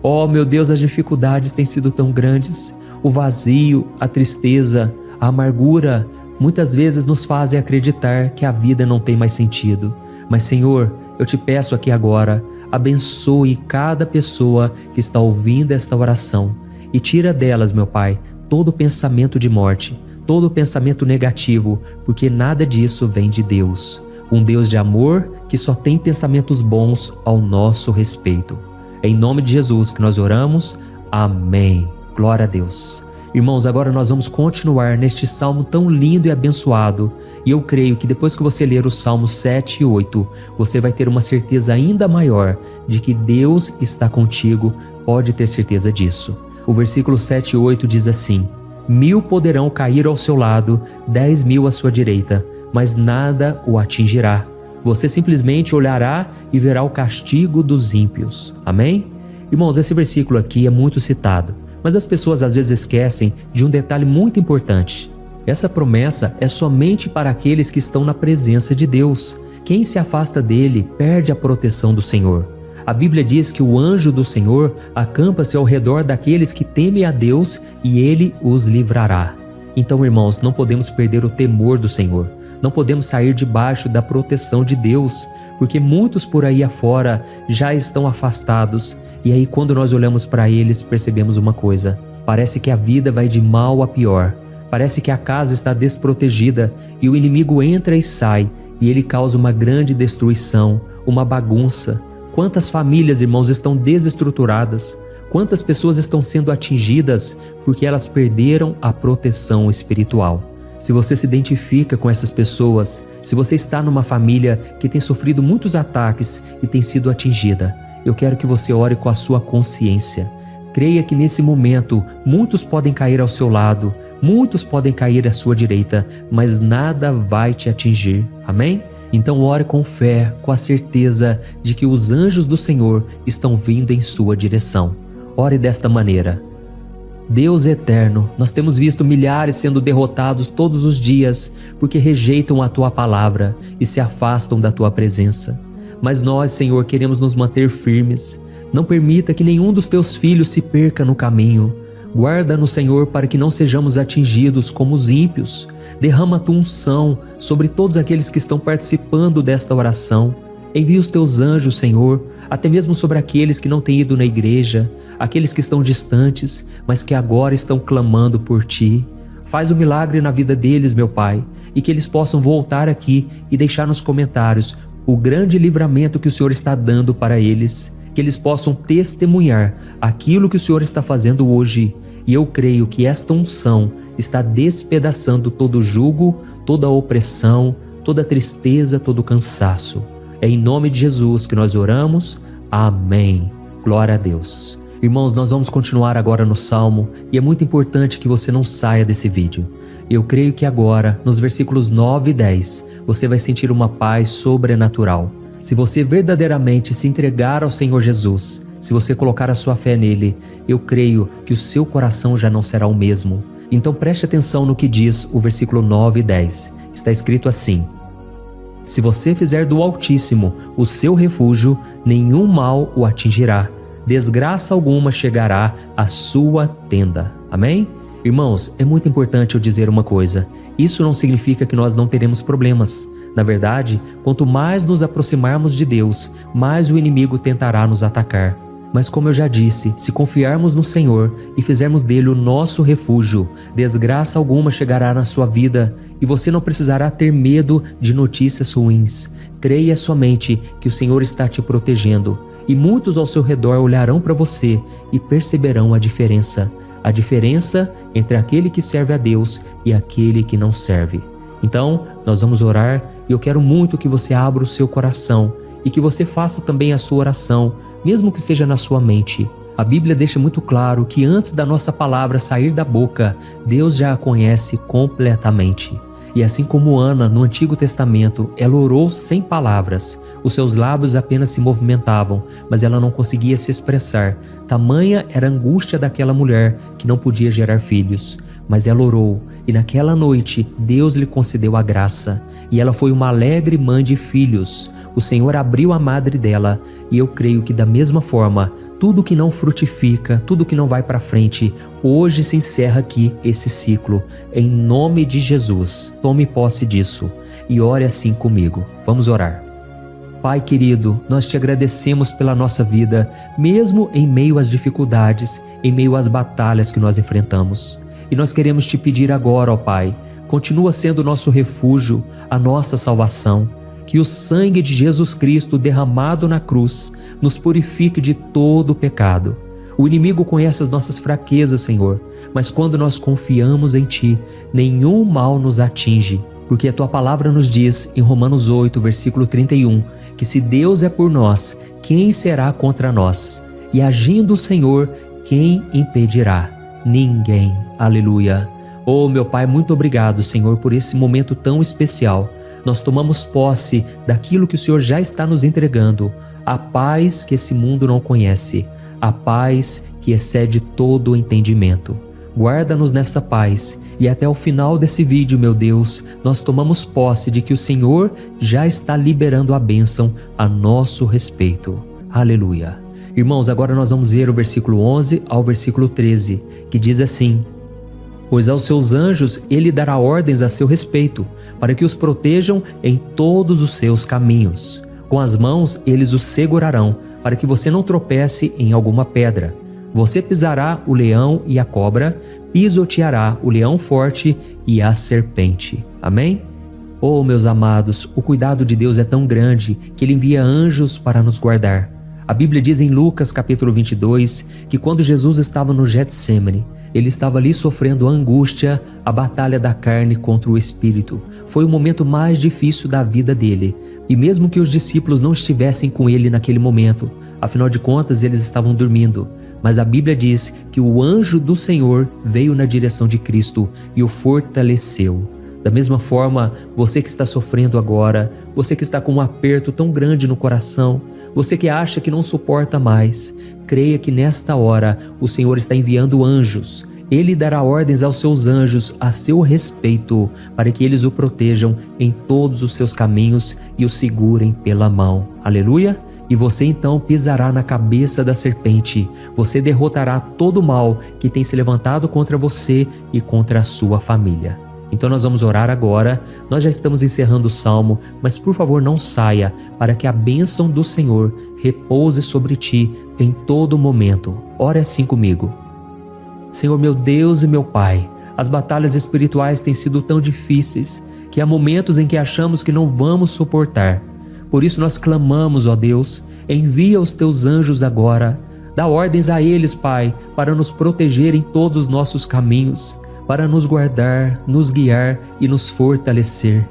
A: Oh, meu Deus, as dificuldades têm sido tão grandes, o vazio, a tristeza, a amargura, muitas vezes nos fazem acreditar que a vida não tem mais sentido. Mas, Senhor, eu te peço aqui agora, abençoe cada pessoa que está ouvindo esta oração e tira delas, meu Pai, todo pensamento de morte, todo pensamento negativo, porque nada disso vem de Deus. Um Deus de amor que só tem pensamentos bons ao nosso respeito. É em nome de Jesus que nós oramos. Amém. Glória a Deus. Irmãos, agora nós vamos continuar neste salmo tão lindo e abençoado. E eu creio que depois que você ler os salmos 7 e 8, você vai ter uma certeza ainda maior de que Deus está contigo. Pode ter certeza disso. O versículo 7 e 8 diz assim: 1000 poderão cair ao seu lado, 10.000 à sua direita, mas nada o atingirá. Você simplesmente olhará e verá o castigo dos ímpios. Amém? Irmãos, esse versículo aqui é muito citado, mas as pessoas às vezes esquecem de um detalhe muito importante. Essa promessa é somente para aqueles que estão na presença de Deus. Quem se afasta dele perde a proteção do Senhor. A Bíblia diz que o anjo do Senhor acampa-se ao redor daqueles que temem a Deus e ele os livrará. Então, irmãos, não podemos perder o temor do Senhor. Não podemos sair debaixo da proteção de Deus, porque muitos por aí afora já estão afastados. E aí, quando nós olhamos para eles, percebemos uma coisa: parece que a vida vai de mal a pior. Parece que a casa está desprotegida e o inimigo entra e sai e ele causa uma grande destruição, uma bagunça. Quantas famílias, irmãos, estão desestruturadas? Quantas pessoas estão sendo atingidas porque elas perderam a proteção espiritual? Se você se identifica com essas pessoas, se você está numa família que tem sofrido muitos ataques e tem sido atingida, eu quero que você ore com a sua consciência. Creia que nesse momento muitos podem cair ao seu lado, muitos podem cair à sua direita, mas nada vai te atingir. Amém? Então ore com fé, com a certeza de que os anjos do Senhor estão vindo em sua direção. Ore desta maneira: Deus eterno, nós temos visto milhares sendo derrotados todos os dias porque rejeitam a Tua palavra e se afastam da Tua presença. Mas nós, Senhor, queremos nos manter firmes. Não permita que nenhum dos Teus filhos se perca no caminho. Guarda-nos, Senhor, para que não sejamos atingidos como os ímpios. Derrama a Tua unção sobre todos aqueles que estão participando desta oração. Envia os Teus anjos, Senhor, até mesmo sobre aqueles que não têm ido na igreja, aqueles que estão distantes, mas que agora estão clamando por Ti. Faz o milagre na vida deles, meu Pai, e que eles possam voltar aqui e deixar nos comentários o grande livramento que o Senhor está dando para eles, que eles possam testemunhar aquilo que o Senhor está fazendo hoje. E eu creio que esta unção está despedaçando todo o jugo, toda a opressão, toda a tristeza, todo o cansaço. É em nome de Jesus que nós oramos. Amém. Glória a Deus. Irmãos, nós vamos continuar agora no Salmo e é muito importante que você não saia desse vídeo. Eu creio que agora, nos versículos 9 e 10, você vai sentir uma paz sobrenatural. Se você verdadeiramente se entregar ao Senhor Jesus, se você colocar a sua fé nele, eu creio que o seu coração já não será o mesmo. Então preste atenção no que diz o versículo 9 e 10. Está escrito assim: se você fizer do Altíssimo o seu refúgio, nenhum mal o atingirá, desgraça alguma chegará à sua tenda. Amém? Irmãos, é muito importante eu dizer uma coisa. Isso não significa que nós não teremos problemas. Na verdade, quanto mais nos aproximarmos de Deus, mais o inimigo tentará nos atacar. Mas como eu já disse, se confiarmos no Senhor e fizermos dele o nosso refúgio, desgraça alguma chegará na sua vida e você não precisará ter medo de notícias ruins. Creia somente que o Senhor está te protegendo e muitos ao seu redor olharão para você e perceberão a diferença entre aquele que serve a Deus e aquele que não serve. Então, nós vamos orar e eu quero muito que você abra o seu coração e que você faça também a sua oração, mesmo que seja na sua mente. A Bíblia deixa muito claro que antes da nossa palavra sair da boca, Deus já a conhece completamente. E assim como Ana, no Antigo Testamento, ela orou sem palavras. Os seus lábios apenas se movimentavam, mas ela não conseguia se expressar. Tamanha era a angústia daquela mulher que não podia gerar filhos. Mas ela orou, e naquela noite Deus lhe concedeu a graça, e ela foi uma alegre mãe de filhos. O Senhor abriu a madre dela, e eu creio que da mesma forma, tudo que não frutifica, tudo que não vai para frente, hoje se encerra aqui esse ciclo. Em nome de Jesus, tome posse disso e ore assim comigo. Vamos orar. Pai querido, nós te agradecemos pela nossa vida, mesmo em meio às dificuldades, em meio às batalhas que nós enfrentamos. E nós queremos te pedir agora, ó Pai, continua sendo o nosso refúgio, a nossa salvação. Que o sangue de Jesus Cristo derramado na cruz nos purifique de todo o pecado. O inimigo conhece as nossas fraquezas, Senhor, mas quando nós confiamos em Ti, nenhum mal nos atinge, porque a Tua palavra nos diz em Romanos 8, versículo 31, que se Deus é por nós, quem será contra nós? E agindo o Senhor, quem impedirá? Ninguém. Aleluia. Oh, meu Pai, muito obrigado, Senhor, por esse momento tão especial. Nós tomamos posse daquilo que o Senhor já está nos entregando, a paz que esse mundo não conhece, a paz que excede todo o entendimento. Guarda-nos nessa paz e até o final desse vídeo, meu Deus, nós tomamos posse de que o Senhor já está liberando a bênção a nosso respeito. Aleluia. Irmãos, agora nós vamos ver o versículo 11 ao versículo 13, que diz assim: pois aos seus anjos ele dará ordens a seu respeito, para que os protejam em todos os seus caminhos. Com as mãos eles os segurarão, para que você não tropece em alguma pedra. Você pisará o leão e a cobra, pisoteará o leão forte e a serpente. Amém? Oh, meus amados, o cuidado de Deus é tão grande que Ele envia anjos para nos guardar. A Bíblia diz em Lucas capítulo 22 que quando Jesus estava no Getsêmani, Ele estava ali sofrendo a angústia, a batalha da carne contra o espírito. Foi o momento mais difícil da vida dele. E mesmo que os discípulos não estivessem com ele naquele momento, afinal de contas eles estavam dormindo, mas a Bíblia diz que o anjo do Senhor veio na direção de Cristo e o fortaleceu. Da mesma forma, você que está sofrendo agora, você que está com um aperto tão grande no coração, você que acha que não suporta mais, creia que nesta hora o Senhor está enviando anjos. Ele dará ordens aos seus anjos a seu respeito, para que eles o protejam em todos os seus caminhos e o segurem pela mão. Aleluia! E você então pisará na cabeça da serpente. Você derrotará todo o mal que tem se levantado contra você e contra a sua família. Então nós vamos orar agora. Nós já estamos encerrando o Salmo, mas por favor não saia, para que a bênção do Senhor repouse sobre ti em todo momento. Ore assim comigo. Senhor meu Deus e meu Pai, as batalhas espirituais têm sido tão difíceis que há momentos em que achamos que não vamos suportar. Por isso nós clamamos, ó Deus, envia os teus anjos agora. Dá ordens a eles, Pai, para nos proteger em todos os nossos caminhos, para nos guardar, nos guiar e nos fortalecer.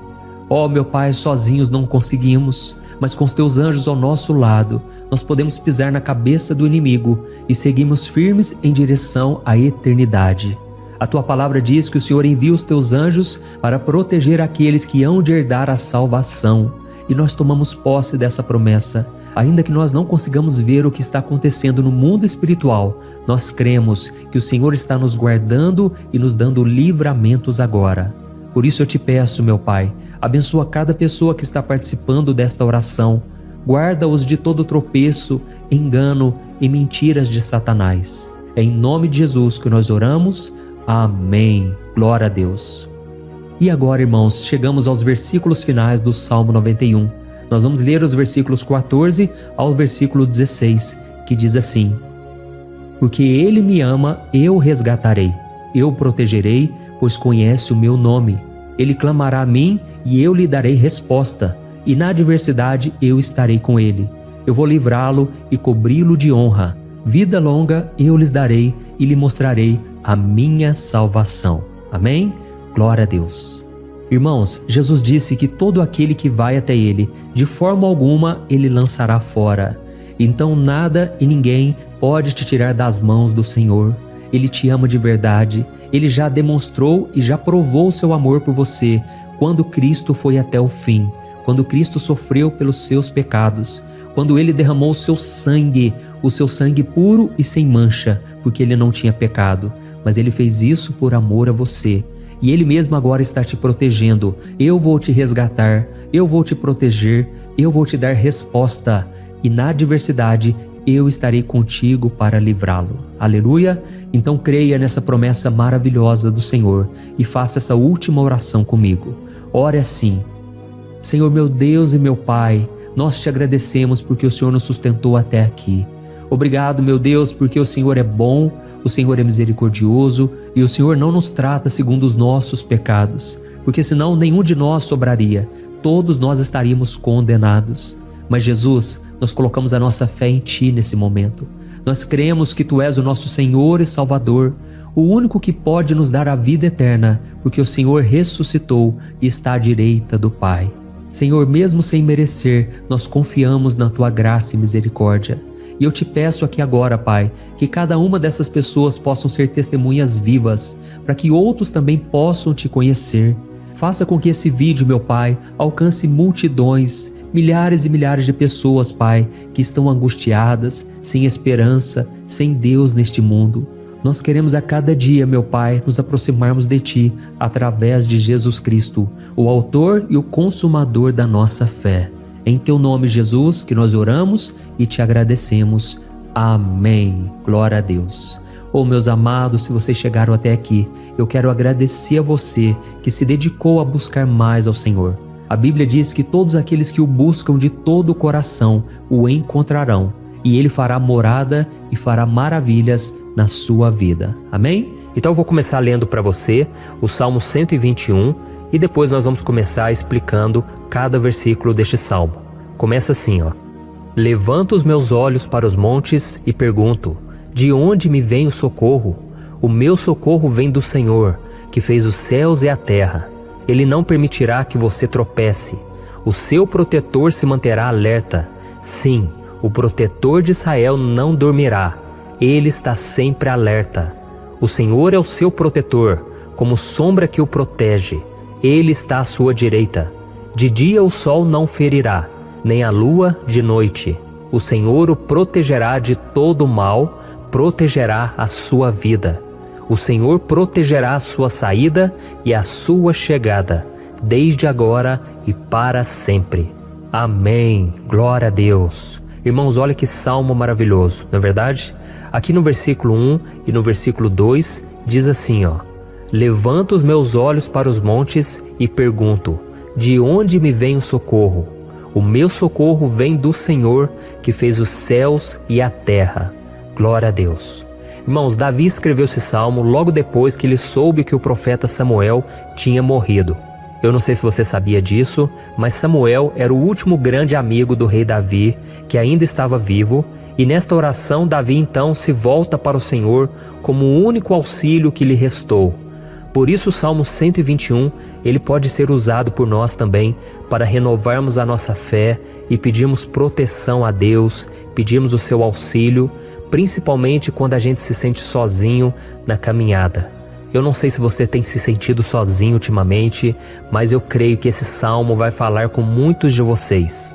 A: Ó meu Pai, sozinhos não conseguimos, mas com os teus anjos ao nosso lado, nós podemos pisar na cabeça do inimigo e seguimos firmes em direção à eternidade. A tua palavra diz que o Senhor envia os teus anjos para proteger aqueles que hão de herdar a salvação. e nós tomamos posse dessa promessa. Ainda que nós não consigamos ver o que está acontecendo no mundo espiritual, nós cremos que o Senhor está nos guardando e nos dando livramentos agora. Por isso eu te peço, meu Pai, abençoa cada pessoa que está participando desta oração. Guarda-os de todo tropeço, engano e mentiras de Satanás. É em nome de Jesus que nós oramos. Amém. Glória a Deus. E agora, irmãos, chegamos aos versículos finais do Salmo 91. Nós vamos ler os versículos 14 ao versículo 16, que diz assim: Porque Ele me ama, eu o resgatarei, eu o protegerei, pois conhece o meu nome. Ele clamará a mim e eu lhe darei resposta, e na adversidade eu estarei com ele. Eu vou livrá-lo e cobri-lo de honra. Vida longa eu lhes darei e lhe mostrarei a minha salvação. Amém? Glória a Deus. Irmãos, Jesus disse que todo aquele que vai até Ele, de forma alguma Ele lançará fora. Então nada e ninguém pode te tirar das mãos do Senhor. Ele te ama de verdade. Ele já demonstrou e já provou o seu amor por você quando Cristo foi até o fim, quando Cristo sofreu pelos seus pecados, quando Ele derramou o seu sangue puro e sem mancha, porque Ele não tinha pecado, mas Ele fez isso por amor a você. E Ele mesmo agora está te protegendo. Eu vou te resgatar, eu vou te proteger, eu vou te dar resposta. E na adversidade, eu estarei contigo para livrá-lo. Aleluia? Então creia nessa promessa maravilhosa do Senhor e faça essa última oração comigo. Ore assim: Senhor meu Deus e meu Pai, nós te agradecemos porque o Senhor nos sustentou até aqui. Obrigado, meu Deus, porque o Senhor é bom, o Senhor é misericordioso e o Senhor não nos trata segundo os nossos pecados, porque senão nenhum de nós sobraria, todos nós estaríamos condenados. Mas Jesus, nós colocamos a nossa fé em Ti nesse momento. Nós cremos que Tu és o nosso Senhor e Salvador, o único que pode nos dar a vida eterna, porque o Senhor ressuscitou e está à direita do Pai. Senhor, mesmo sem merecer, nós confiamos na Tua graça e misericórdia. E eu te peço aqui agora, Pai, que cada uma dessas pessoas possam ser testemunhas vivas, para que outros também possam Te conhecer. Faça com que esse vídeo, meu Pai, alcance multidões, milhares e milhares de pessoas, Pai, que estão angustiadas, sem esperança, sem Deus neste mundo. Nós queremos a cada dia, meu Pai, nos aproximarmos de Ti através de Jesus Cristo, o autor e o consumador da nossa fé. Em Teu nome, Jesus, que nós oramos e Te agradecemos. Amém. Glória a Deus. Oh, meus amados, se vocês chegaram até aqui, eu quero agradecer a você que se dedicou a buscar mais ao Senhor. A Bíblia diz que todos aqueles que o buscam de todo o coração o encontrarão, e Ele fará morada e fará maravilhas na sua vida. Amém? Então eu vou começar lendo para você o Salmo 121 e depois nós vamos começar explicando cada versículo deste salmo. Começa assim, ó. Levanto os meus olhos para os montes e pergunto: de onde me vem o socorro? O meu socorro vem do Senhor, que fez os céus e a terra. Ele não permitirá que você tropece. O seu protetor se manterá alerta. Sim, o protetor de Israel não dormirá. Ele está sempre alerta. O Senhor é o seu protetor, como sombra que o protege. Ele está à sua direita. De dia o sol não ferirá, nem a lua de noite. O Senhor o protegerá de todo mal, protegerá a sua vida. O Senhor protegerá a sua saída e a sua chegada, desde agora e para sempre. Amém. Glória a Deus. Irmãos, olha que salmo maravilhoso, não é verdade? Aqui no versículo 1 e no versículo 2 diz assim, ó: Levanto os meus olhos para os montes e pergunto: de onde me vem o socorro? O meu socorro vem do Senhor, que fez os céus e a terra. Glória a Deus. Irmãos, Davi escreveu esse salmo logo depois que ele soube que o profeta Samuel tinha morrido. Eu não sei se você sabia disso, mas Samuel era o último grande amigo do rei Davi, que ainda estava vivo, e nesta oração Davi então se volta para o Senhor como o único auxílio que lhe restou. Por isso o Salmo 121, ele pode ser usado por nós também para renovarmos a nossa fé e pedirmos proteção a Deus, pedirmos o seu auxílio, principalmente quando a gente se sente sozinho na caminhada. Eu não sei se você tem se sentido sozinho ultimamente, mas eu creio que esse salmo vai falar com muitos de vocês.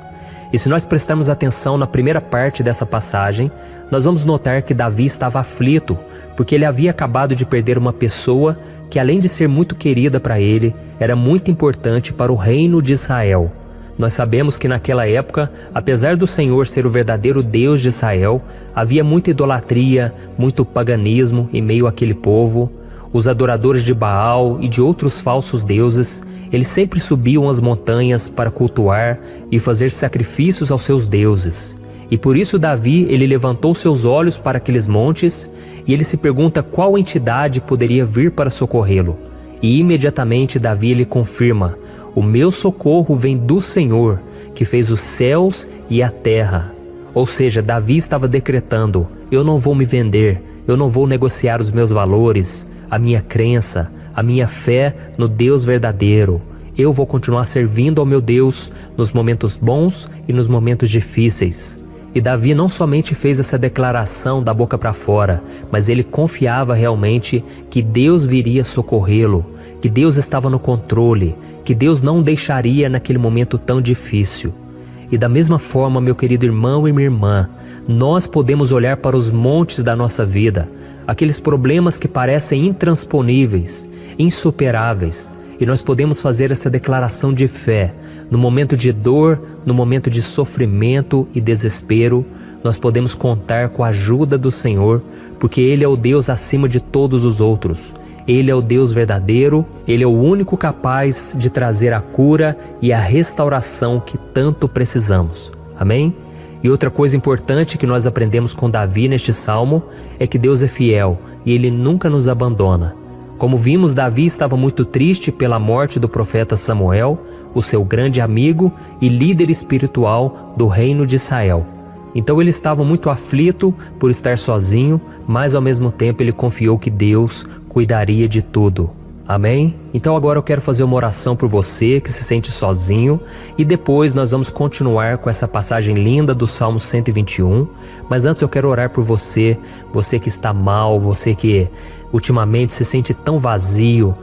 A: E se nós prestarmos atenção na primeira parte dessa passagem, nós vamos notar que Davi estava aflito, porque ele havia acabado de perder uma pessoa que, além de ser muito querida para ele, era muito importante para o reino de Israel. Nós sabemos que naquela época, apesar do Senhor ser o verdadeiro Deus de Israel, havia muita idolatria, muito paganismo em meio àquele povo. Os adoradores de Baal e de outros falsos deuses, eles sempre subiam as montanhas para cultuar e fazer sacrifícios aos seus deuses. E por isso Davi, ele levantou seus olhos para aqueles montes e ele se pergunta qual entidade poderia vir para socorrê-lo. E imediatamente Davi ele confirma: o meu socorro vem do Senhor, que fez os céus e a terra. Ou seja, Davi estava decretando: eu não vou me vender, eu não vou negociar os meus valores, a minha crença, a minha fé no Deus verdadeiro. Eu vou continuar servindo ao meu Deus nos momentos bons e nos momentos difíceis. E Davi não somente fez essa declaração da boca para fora, mas ele confiava realmente que Deus viria socorrê-lo, que Deus estava no controle, que Deus não o deixaria naquele momento tão difícil. E da mesma forma, meu querido irmão e minha irmã, nós podemos olhar para os montes da nossa vida, aqueles problemas que parecem intransponíveis, insuperáveis, e nós podemos fazer essa declaração de fé. No momento de dor, no momento de sofrimento e desespero, nós podemos contar com a ajuda do Senhor, porque Ele é o Deus acima de todos os outros. Ele é o Deus verdadeiro, Ele é o único capaz de trazer a cura e a restauração que tanto precisamos. Amém? E outra coisa importante que nós aprendemos com Davi neste salmo é que Deus é fiel e Ele nunca nos abandona. Como vimos, Davi estava muito triste pela morte do profeta Samuel, o seu grande amigo e líder espiritual do reino de Israel. Então ele estava muito aflito por estar sozinho, mas ao mesmo tempo ele confiou que Deus cuidaria de tudo. Amém? Então agora eu quero fazer uma oração por você que se sente sozinho e depois nós vamos continuar com essa passagem linda do Salmo 121. Mas antes eu quero orar por você, você que está mal, você que ultimamente se sente tão vazio,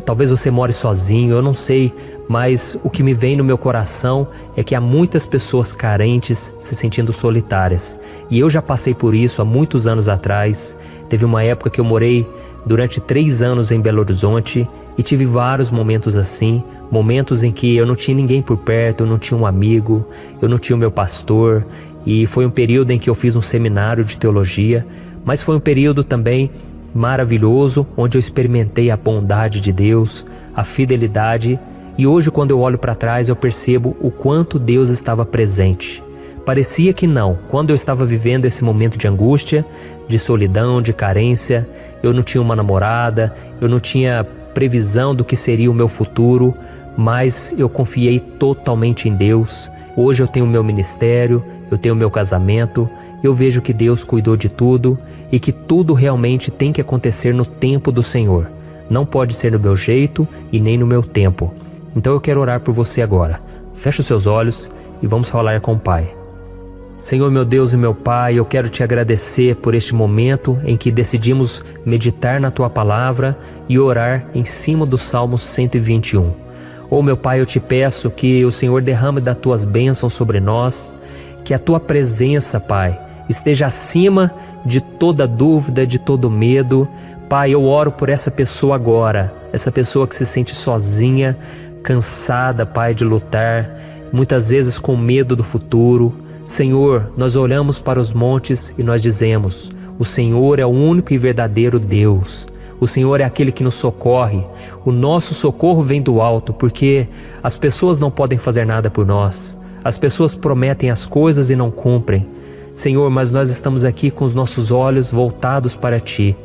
A: talvez você more sozinho, eu não sei, mas o que me vem no meu coração é que há muitas pessoas carentes se sentindo solitárias. E eu já passei por isso há muitos anos atrás. Teve uma época que eu morei durante 3 anos em Belo Horizonte e tive vários momentos assim, momentos em que eu não tinha ninguém por perto, eu não tinha um amigo, eu não tinha o meu pastor, e foi um período em que eu fiz um seminário de teologia, mas foi um período também maravilhoso, onde eu experimentei a bondade de Deus, a fidelidade, e hoje quando eu olho para trás eu percebo o quanto Deus estava presente. Parecia que não, quando eu estava vivendo esse momento de angústia, de solidão, de carência, eu não tinha uma namorada, eu não tinha previsão do que seria o meu futuro, mas eu confiei totalmente em Deus. Hoje eu tenho o meu ministério, eu tenho o meu casamento, eu vejo que Deus cuidou de tudo e que tudo realmente tem que acontecer no tempo do Senhor. Não pode ser no meu jeito e nem no meu tempo. Então eu quero orar por você agora. Feche os seus olhos e vamos falar com o Pai. Senhor, meu Deus e meu Pai, eu quero te agradecer por este momento em que decidimos meditar na Tua Palavra e orar em cima do Salmo 121. Oh, meu Pai, eu te peço que o Senhor derrame das Tuas bênçãos sobre nós, que a Tua presença, Pai, esteja acima de toda dúvida, de todo medo. Pai, eu oro por essa pessoa agora, essa pessoa que se sente sozinha, cansada, Pai, de lutar, muitas vezes com medo do futuro. Senhor, nós olhamos para os montes e nós dizemos: o Senhor é o único e verdadeiro Deus. O Senhor é aquele que nos socorre. O nosso socorro vem do alto, porque as pessoas não podem fazer nada por nós. As pessoas prometem as coisas e não cumprem. Senhor, mas nós estamos aqui com os nossos olhos voltados para Ti.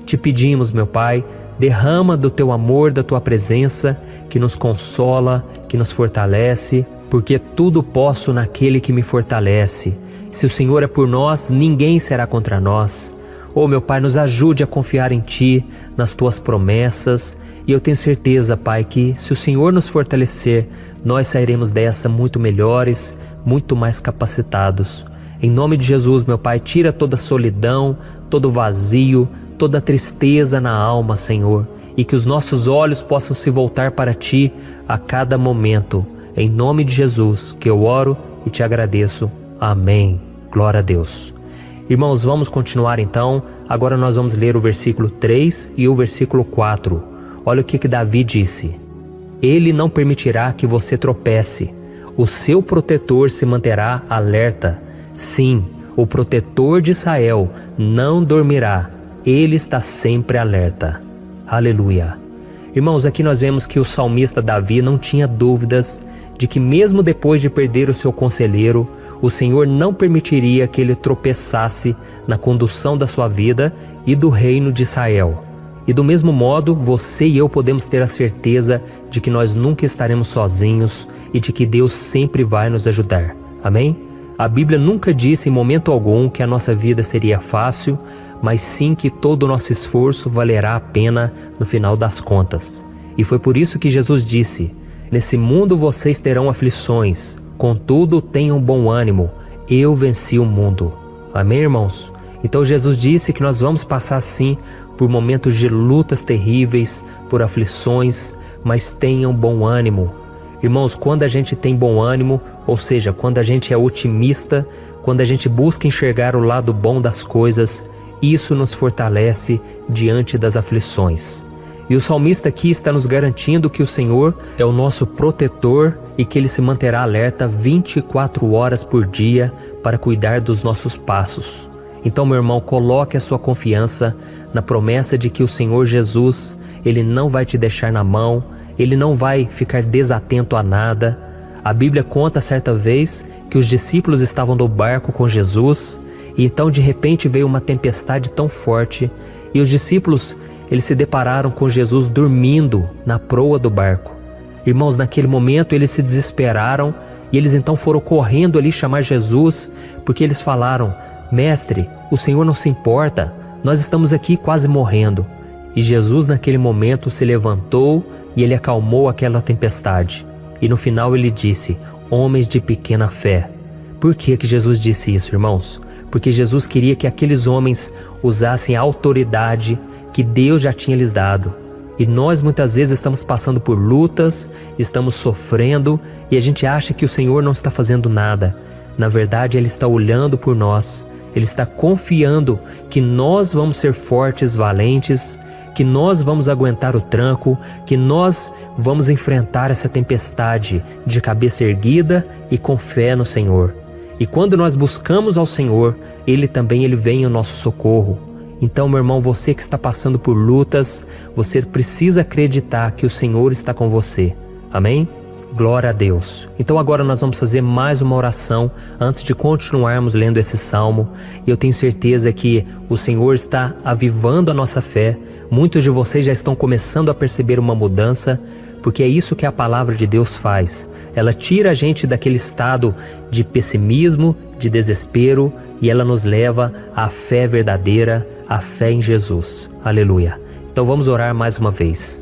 A: Te pedimos, meu Pai, derrama do Teu amor, da Tua presença, que nos consola, que nos fortalece, porque tudo posso naquele que me fortalece. Se o Senhor é por nós, ninguém será contra nós. Oh, meu Pai, nos ajude a confiar em Ti, nas Tuas promessas, e eu tenho certeza, Pai, que se o Senhor nos fortalecer, nós sairemos dessa muito melhores, muito mais capacitados. Em nome de Jesus, meu Pai, tira toda a solidão, todo o vazio, toda a tristeza na alma, Senhor, e que os nossos olhos possam se voltar para Ti a cada momento. Em nome de Jesus que eu oro e te agradeço. Amém. Glória a Deus. Irmãos, vamos continuar então. Agora nós vamos ler o versículo 3 e o versículo 4. Olha o que Davi disse. Ele não permitirá que você tropece. O seu protetor se manterá alerta. Sim, o protetor de Israel não dormirá. Ele está sempre alerta. Aleluia. Irmãos, aqui nós vemos que o salmista Davi não tinha dúvidas de que mesmo depois de perder o seu conselheiro, o Senhor não permitiria que ele tropeçasse na condução da sua vida e do reino de Israel. E do mesmo modo, você e eu podemos ter a certeza de que nós nunca estaremos sozinhos e de que Deus sempre vai nos ajudar. Amém? A Bíblia nunca disse em momento algum que a nossa vida seria fácil, mas sim que todo o nosso esforço valerá a pena no final das contas. E foi por isso que Jesus disse: nesse mundo vocês terão aflições, contudo tenham bom ânimo, eu venci o mundo. Amém, irmãos? Então Jesus disse que nós vamos passar sim por momentos de lutas terríveis, por aflições, mas tenham bom ânimo. Irmãos, quando a gente tem bom ânimo, ou seja, quando a gente é otimista, quando a gente busca enxergar o lado bom das coisas, isso nos fortalece diante das aflições. E o salmista aqui está nos garantindo que o Senhor é o nosso protetor e que Ele se manterá alerta 24 horas por dia para cuidar dos nossos passos. Então, meu irmão, coloque a sua confiança na promessa de que o Senhor Jesus, Ele não vai te deixar na mão, Ele não vai ficar desatento a nada. A Bíblia conta certa vez que os discípulos estavam no barco com Jesus e então de repente veio uma tempestade tão forte e os discípulos eles se depararam com Jesus dormindo na proa do barco. Irmãos, naquele momento eles se desesperaram e eles então foram correndo ali chamar Jesus, porque eles falaram: Mestre, o Senhor não se importa, nós estamos aqui quase morrendo. E Jesus naquele momento se levantou e Ele acalmou aquela tempestade. E no final Ele disse: homens de pequena fé. Por que Jesus disse isso, irmãos? Porque Jesus queria que aqueles homens usassem a autoridade que Deus já tinha lhes dado. E nós muitas vezes estamos passando por lutas, estamos sofrendo e a gente acha que o Senhor não está fazendo nada. Na verdade, Ele está olhando por nós, Ele está confiando que nós vamos ser fortes, valentes, que nós vamos aguentar o tranco, que nós vamos enfrentar essa tempestade de cabeça erguida e com fé no Senhor. E quando nós buscamos ao Senhor, Ele vem ao nosso socorro. Então, meu irmão, você que está passando por lutas, você precisa acreditar que o Senhor está com você. Amém? Glória a Deus. Então agora nós vamos fazer mais uma oração antes de continuarmos lendo esse salmo. E eu tenho certeza que o Senhor está avivando a nossa fé. Muitos de vocês já estão começando a perceber uma mudança, porque é isso que a palavra de Deus faz. Ela tira a gente daquele estado de pessimismo, de desespero, e ela nos leva à fé verdadeira, à fé em Jesus. Aleluia. Então vamos orar mais uma vez.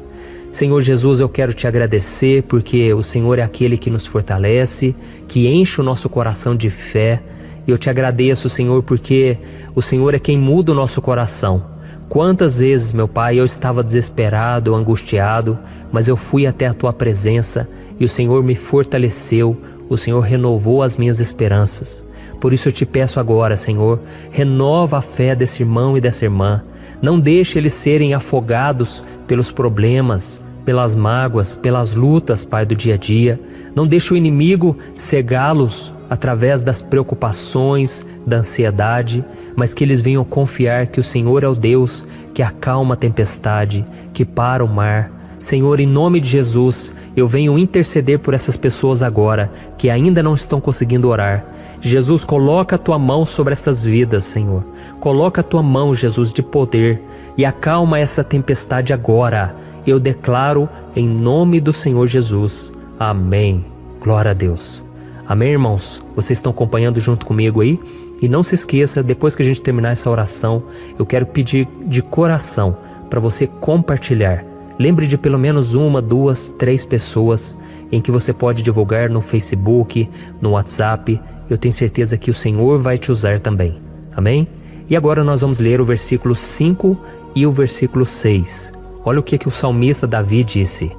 A: Senhor Jesus, eu quero te agradecer porque o Senhor é aquele que nos fortalece, que enche o nosso coração de fé. E eu te agradeço, Senhor, porque o Senhor é quem muda o nosso coração. Quantas vezes, meu Pai, eu estava desesperado, angustiado, mas eu fui até a Tua presença e o Senhor me fortaleceu, o Senhor renovou as minhas esperanças. Por isso eu te peço agora, Senhor, renova a fé desse irmão e dessa irmã. Não deixe eles serem afogados pelos problemas, pelas mágoas, pelas lutas, Pai, do dia a dia. Não deixe o inimigo cegá-los através das preocupações, da ansiedade, mas que eles venham confiar que o Senhor é o Deus que acalma a tempestade, que para o mar. Senhor, em nome de Jesus, eu venho interceder por essas pessoas agora que ainda não estão conseguindo orar. Jesus, coloca a Tua mão sobre essas vidas, Senhor. Coloca a Tua mão, Jesus, de poder e acalma essa tempestade agora. Eu declaro em nome do Senhor Jesus. Amém. Glória a Deus. Amém, irmãos? Vocês estão acompanhando junto comigo aí? E não se esqueça, depois que a gente terminar essa oração, eu quero pedir de coração para você compartilhar. Lembre de pelo menos 1, 2, 3 pessoas em que você pode divulgar no Facebook, no WhatsApp. Eu tenho certeza que o Senhor vai te usar também. Amém? E agora nós vamos ler o versículo 5 e o versículo 6. Olha o que o salmista Davi disse: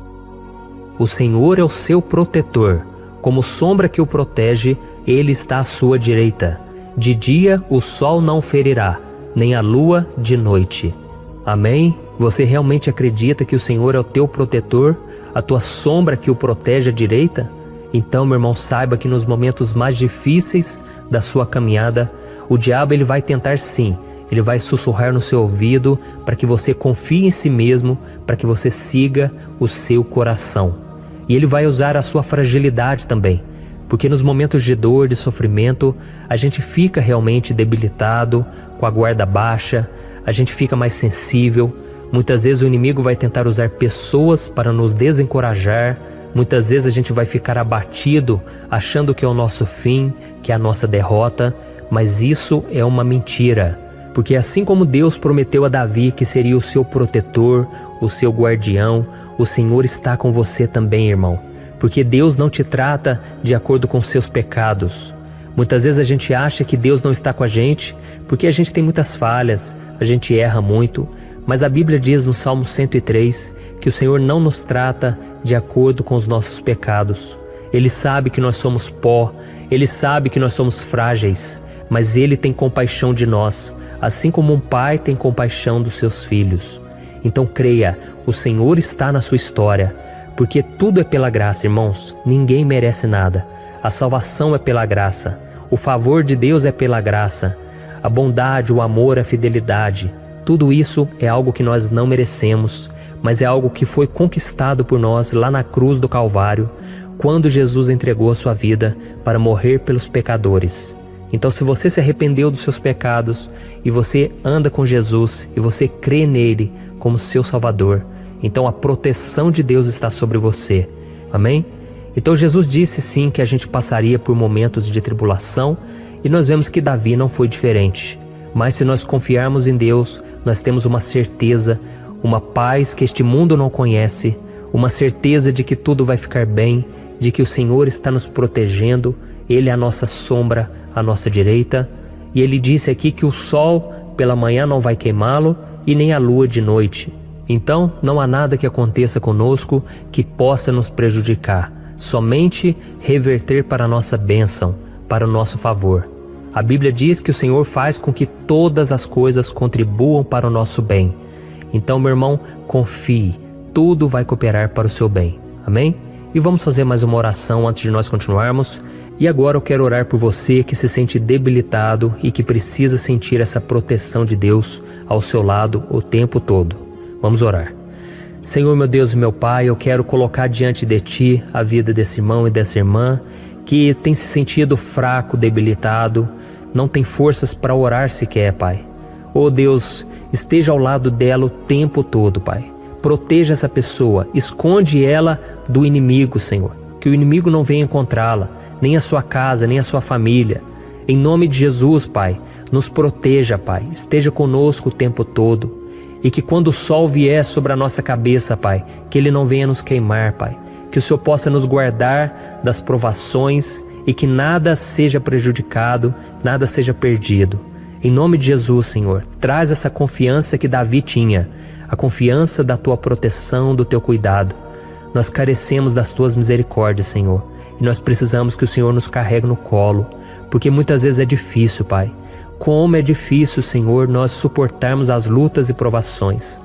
A: o Senhor é o seu protetor, como sombra que o protege, ele está à sua direita. De dia o sol não ferirá, nem a lua de noite. Amém? Você realmente acredita que o Senhor é o teu protetor, a tua sombra que o protege à direita? Então, meu irmão, saiba que nos momentos mais difíceis da sua caminhada, o diabo ele vai tentar sim, ele vai sussurrar no seu ouvido para que você confie em si mesmo, para que você siga o seu coração. E ele vai usar a sua fragilidade também, porque nos momentos de dor, de sofrimento, a gente fica realmente debilitado, com a guarda baixa, a gente fica mais sensível. Muitas vezes o inimigo vai tentar usar pessoas para nos desencorajar. Muitas vezes a gente vai ficar abatido, achando que é o nosso fim, que é a nossa derrota, mas isso é uma mentira. Porque assim como Deus prometeu a Davi que seria o seu protetor, o seu guardião, o Senhor está com você também, irmão. Porque Deus não te trata de acordo com seus pecados. Muitas vezes a gente acha que Deus não está com a gente porque a gente tem muitas falhas, a gente erra muito, mas a Bíblia diz no Salmo 103 que o Senhor não nos trata de acordo com os nossos pecados. Ele sabe que nós somos pó, Ele sabe que nós somos frágeis, mas Ele tem compaixão de nós, assim como um pai tem compaixão dos seus filhos. Então creia, o Senhor está na sua história, porque tudo é pela graça, irmãos, ninguém merece nada. A salvação é pela graça, o favor de Deus é pela graça, a bondade, o amor, a fidelidade, tudo isso é algo que nós não merecemos, mas é algo que foi conquistado por nós lá na cruz do Calvário, quando Jesus entregou a sua vida para morrer pelos pecadores. Então, se você se arrependeu dos seus pecados e você anda com Jesus e você crê nele como seu Salvador, então a proteção de Deus está sobre você. Amém? Então Jesus disse sim que a gente passaria por momentos de tribulação e nós vemos que Davi não foi diferente. Mas se nós confiarmos em Deus, nós temos uma certeza, uma paz que este mundo não conhece, uma certeza de que tudo vai ficar bem, de que o Senhor está nos protegendo, Ele é a nossa sombra, à nossa direita. E Ele disse aqui que o sol pela manhã não vai queimá-lo e nem a lua de noite. Então não há nada que aconteça conosco que possa nos prejudicar, somente reverter para a nossa bênção, para o nosso favor. A Bíblia diz que o Senhor faz com que todas as coisas contribuam para o nosso bem. Então, meu irmão, confie, tudo vai cooperar para o seu bem. Amém? E vamos fazer mais uma oração antes de nós continuarmos. E agora eu quero orar por você que se sente debilitado e que precisa sentir essa proteção de Deus ao seu lado o tempo todo. Vamos orar. Senhor, meu Deus e meu Pai, eu quero colocar diante de Ti a vida desse irmão e dessa irmã que tem se sentido fraco, debilitado, não tem forças para orar sequer, Pai. Oh Deus, esteja ao lado dela o tempo todo, Pai. Proteja essa pessoa, esconde ela do inimigo, Senhor. Que o inimigo não venha encontrá-la, nem a sua casa, nem a sua família. Em nome de Jesus, Pai, nos proteja, Pai. Esteja conosco o tempo todo. E que quando o sol vier sobre a nossa cabeça, Pai, que ele não venha nos queimar, Pai. Que o Senhor possa nos guardar das provações e que nada seja prejudicado, nada seja perdido. Em nome de Jesus, Senhor, traz essa confiança que Davi tinha, a confiança da Tua proteção, do Teu cuidado. Nós carecemos das Tuas misericórdias, Senhor, e nós precisamos que o Senhor nos carregue no colo, porque muitas vezes é difícil, Pai. Como é difícil, Senhor, nós suportarmos as lutas e provações.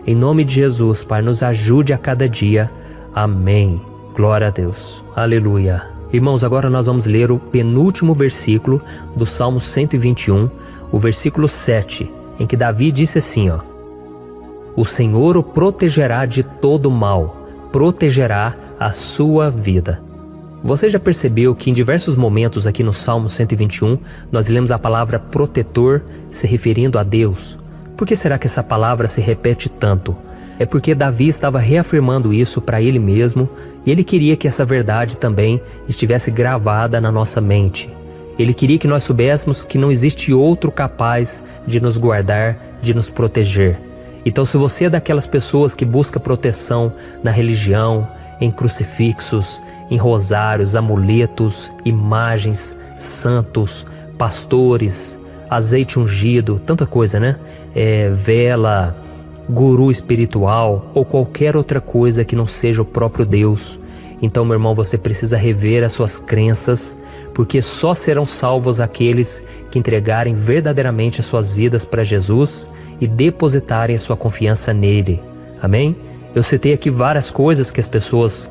A: Em nome de Jesus, Pai, nos ajude a cada dia. Amém. Glória a Deus. Aleluia. Irmãos, agora nós vamos ler o penúltimo versículo do Salmo 121, o versículo 7, em que Davi disse assim, ó: o Senhor o protegerá de todo mal, protegerá a sua vida. Você já percebeu que em diversos momentos aqui no Salmo 121, nós lemos a palavra protetor se referindo a Deus? Por que será que essa palavra se repete tanto? É porque Davi estava reafirmando isso para ele mesmo e ele queria que essa verdade também estivesse gravada na nossa mente. Ele queria que nós soubéssemos que não existe outro capaz de nos guardar, de nos proteger. Então, se você é daquelas pessoas que busca proteção na religião, em crucifixos, em rosários, amuletos, imagens, santos, pastores, azeite ungido, tanta coisa, né? Vela, guru espiritual ou qualquer outra coisa que não seja o próprio Deus. Então, meu irmão, você precisa rever as suas crenças, porque só serão salvos aqueles que entregarem verdadeiramente as suas vidas para Jesus e depositarem a sua confiança nele. Amém? Eu citei aqui várias coisas que as pessoas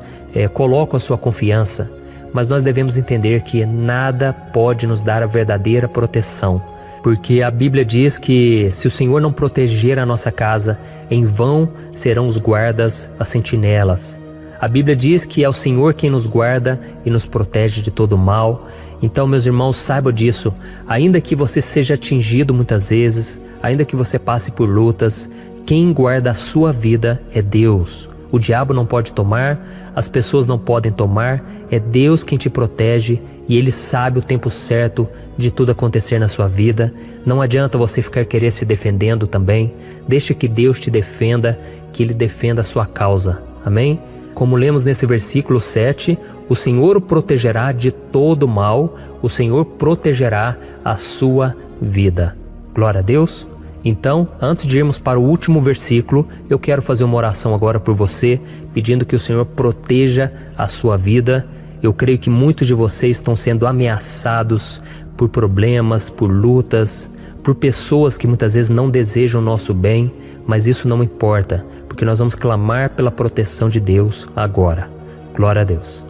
A: colocam a sua confiança, mas nós devemos entender que nada pode nos dar a verdadeira proteção, porque a Bíblia diz que se o Senhor não proteger a nossa casa, em vão serão os guardas, as sentinelas. A Bíblia diz que é o Senhor quem nos guarda e nos protege de todo mal. Então, meus irmãos, saibam disso. Ainda que você seja atingido muitas vezes, ainda que você passe por lutas, quem guarda a sua vida é Deus. O diabo não pode tomar, as pessoas não podem tomar, é Deus quem te protege e Ele sabe o tempo certo de tudo acontecer na sua vida. Não adianta você ficar querer se defendendo também. Deixa que Deus te defenda, que Ele defenda a sua causa. Amém? Como lemos nesse versículo 7, o Senhor o protegerá de todo mal, o Senhor protegerá a sua vida. Glória a Deus. Então, antes de irmos para o último versículo, eu quero fazer uma oração agora por você, pedindo que o Senhor proteja a sua vida. Eu creio que muitos de vocês estão sendo ameaçados por problemas, por lutas, por pessoas que muitas vezes não desejam o nosso bem, mas isso não importa, porque nós vamos clamar pela proteção de Deus agora. Glória a Deus.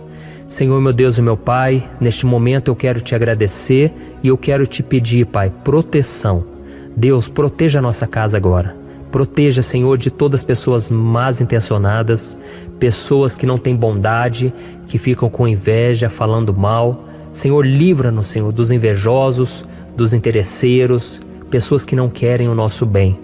A: Senhor, meu Deus e meu Pai, neste momento eu quero te agradecer e eu quero te pedir, Pai, proteção. Deus, proteja a nossa casa agora. Proteja, Senhor, de todas as pessoas más intencionadas, pessoas que não têm bondade, que ficam com inveja, falando mal. Senhor, livra-nos, Senhor, dos invejosos, dos interesseiros, pessoas que não querem o nosso bem.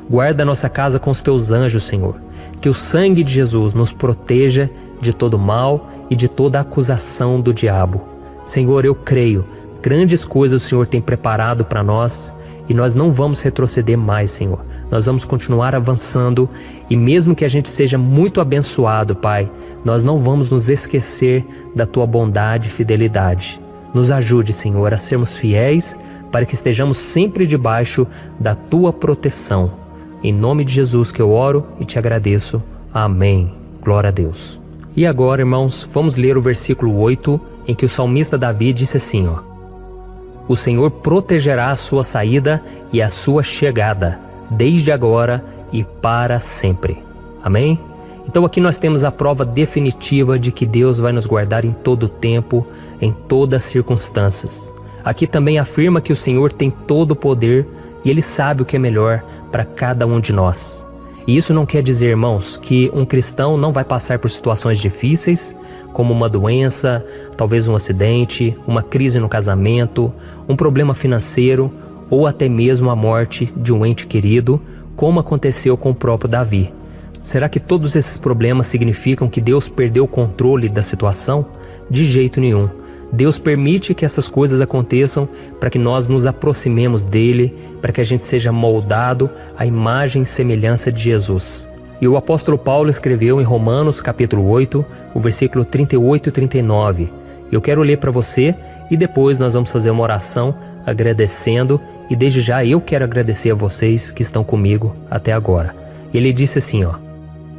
A: Guarda a nossa casa com os teus anjos, Senhor. Que o sangue de Jesus nos proteja de todo mal e de toda acusação do diabo. Senhor, eu creio, grandes coisas o Senhor tem preparado para nós e nós não vamos retroceder mais, Senhor. Nós vamos continuar avançando e mesmo que a gente seja muito abençoado, Pai, nós não vamos nos esquecer da Tua bondade e fidelidade. Nos ajude, Senhor, a sermos fiéis para que estejamos sempre debaixo da Tua proteção. Em nome de Jesus que eu oro e te agradeço. Amém. Glória a Deus. E agora, irmãos, vamos ler o versículo 8, em que o salmista Davi disse assim, O Senhor protegerá a sua saída e a sua chegada, desde agora e para sempre. Amém? Então aqui nós temos a prova definitiva de que Deus vai nos guardar em todo o tempo, em todas as circunstâncias. Aqui também afirma que o Senhor tem todo o poder e Ele sabe o que é melhor para cada um de nós. E isso não quer dizer, irmãos, que um cristão não vai passar por situações difíceis, como uma doença, talvez um acidente, uma crise no casamento, um problema financeiro ou até mesmo a morte de um ente querido, como aconteceu com o próprio Davi. Será que todos esses problemas significam que Deus perdeu o controle da situação? De jeito nenhum. Deus permite que essas coisas aconteçam para que nós nos aproximemos dele, para que a gente seja moldado à imagem e semelhança de Jesus. E o apóstolo Paulo escreveu em Romanos capítulo 8, o versículo 38 e 39. Eu quero ler para você e depois nós vamos fazer uma oração agradecendo e desde já eu quero agradecer a vocês que estão comigo até agora. Ele disse assim,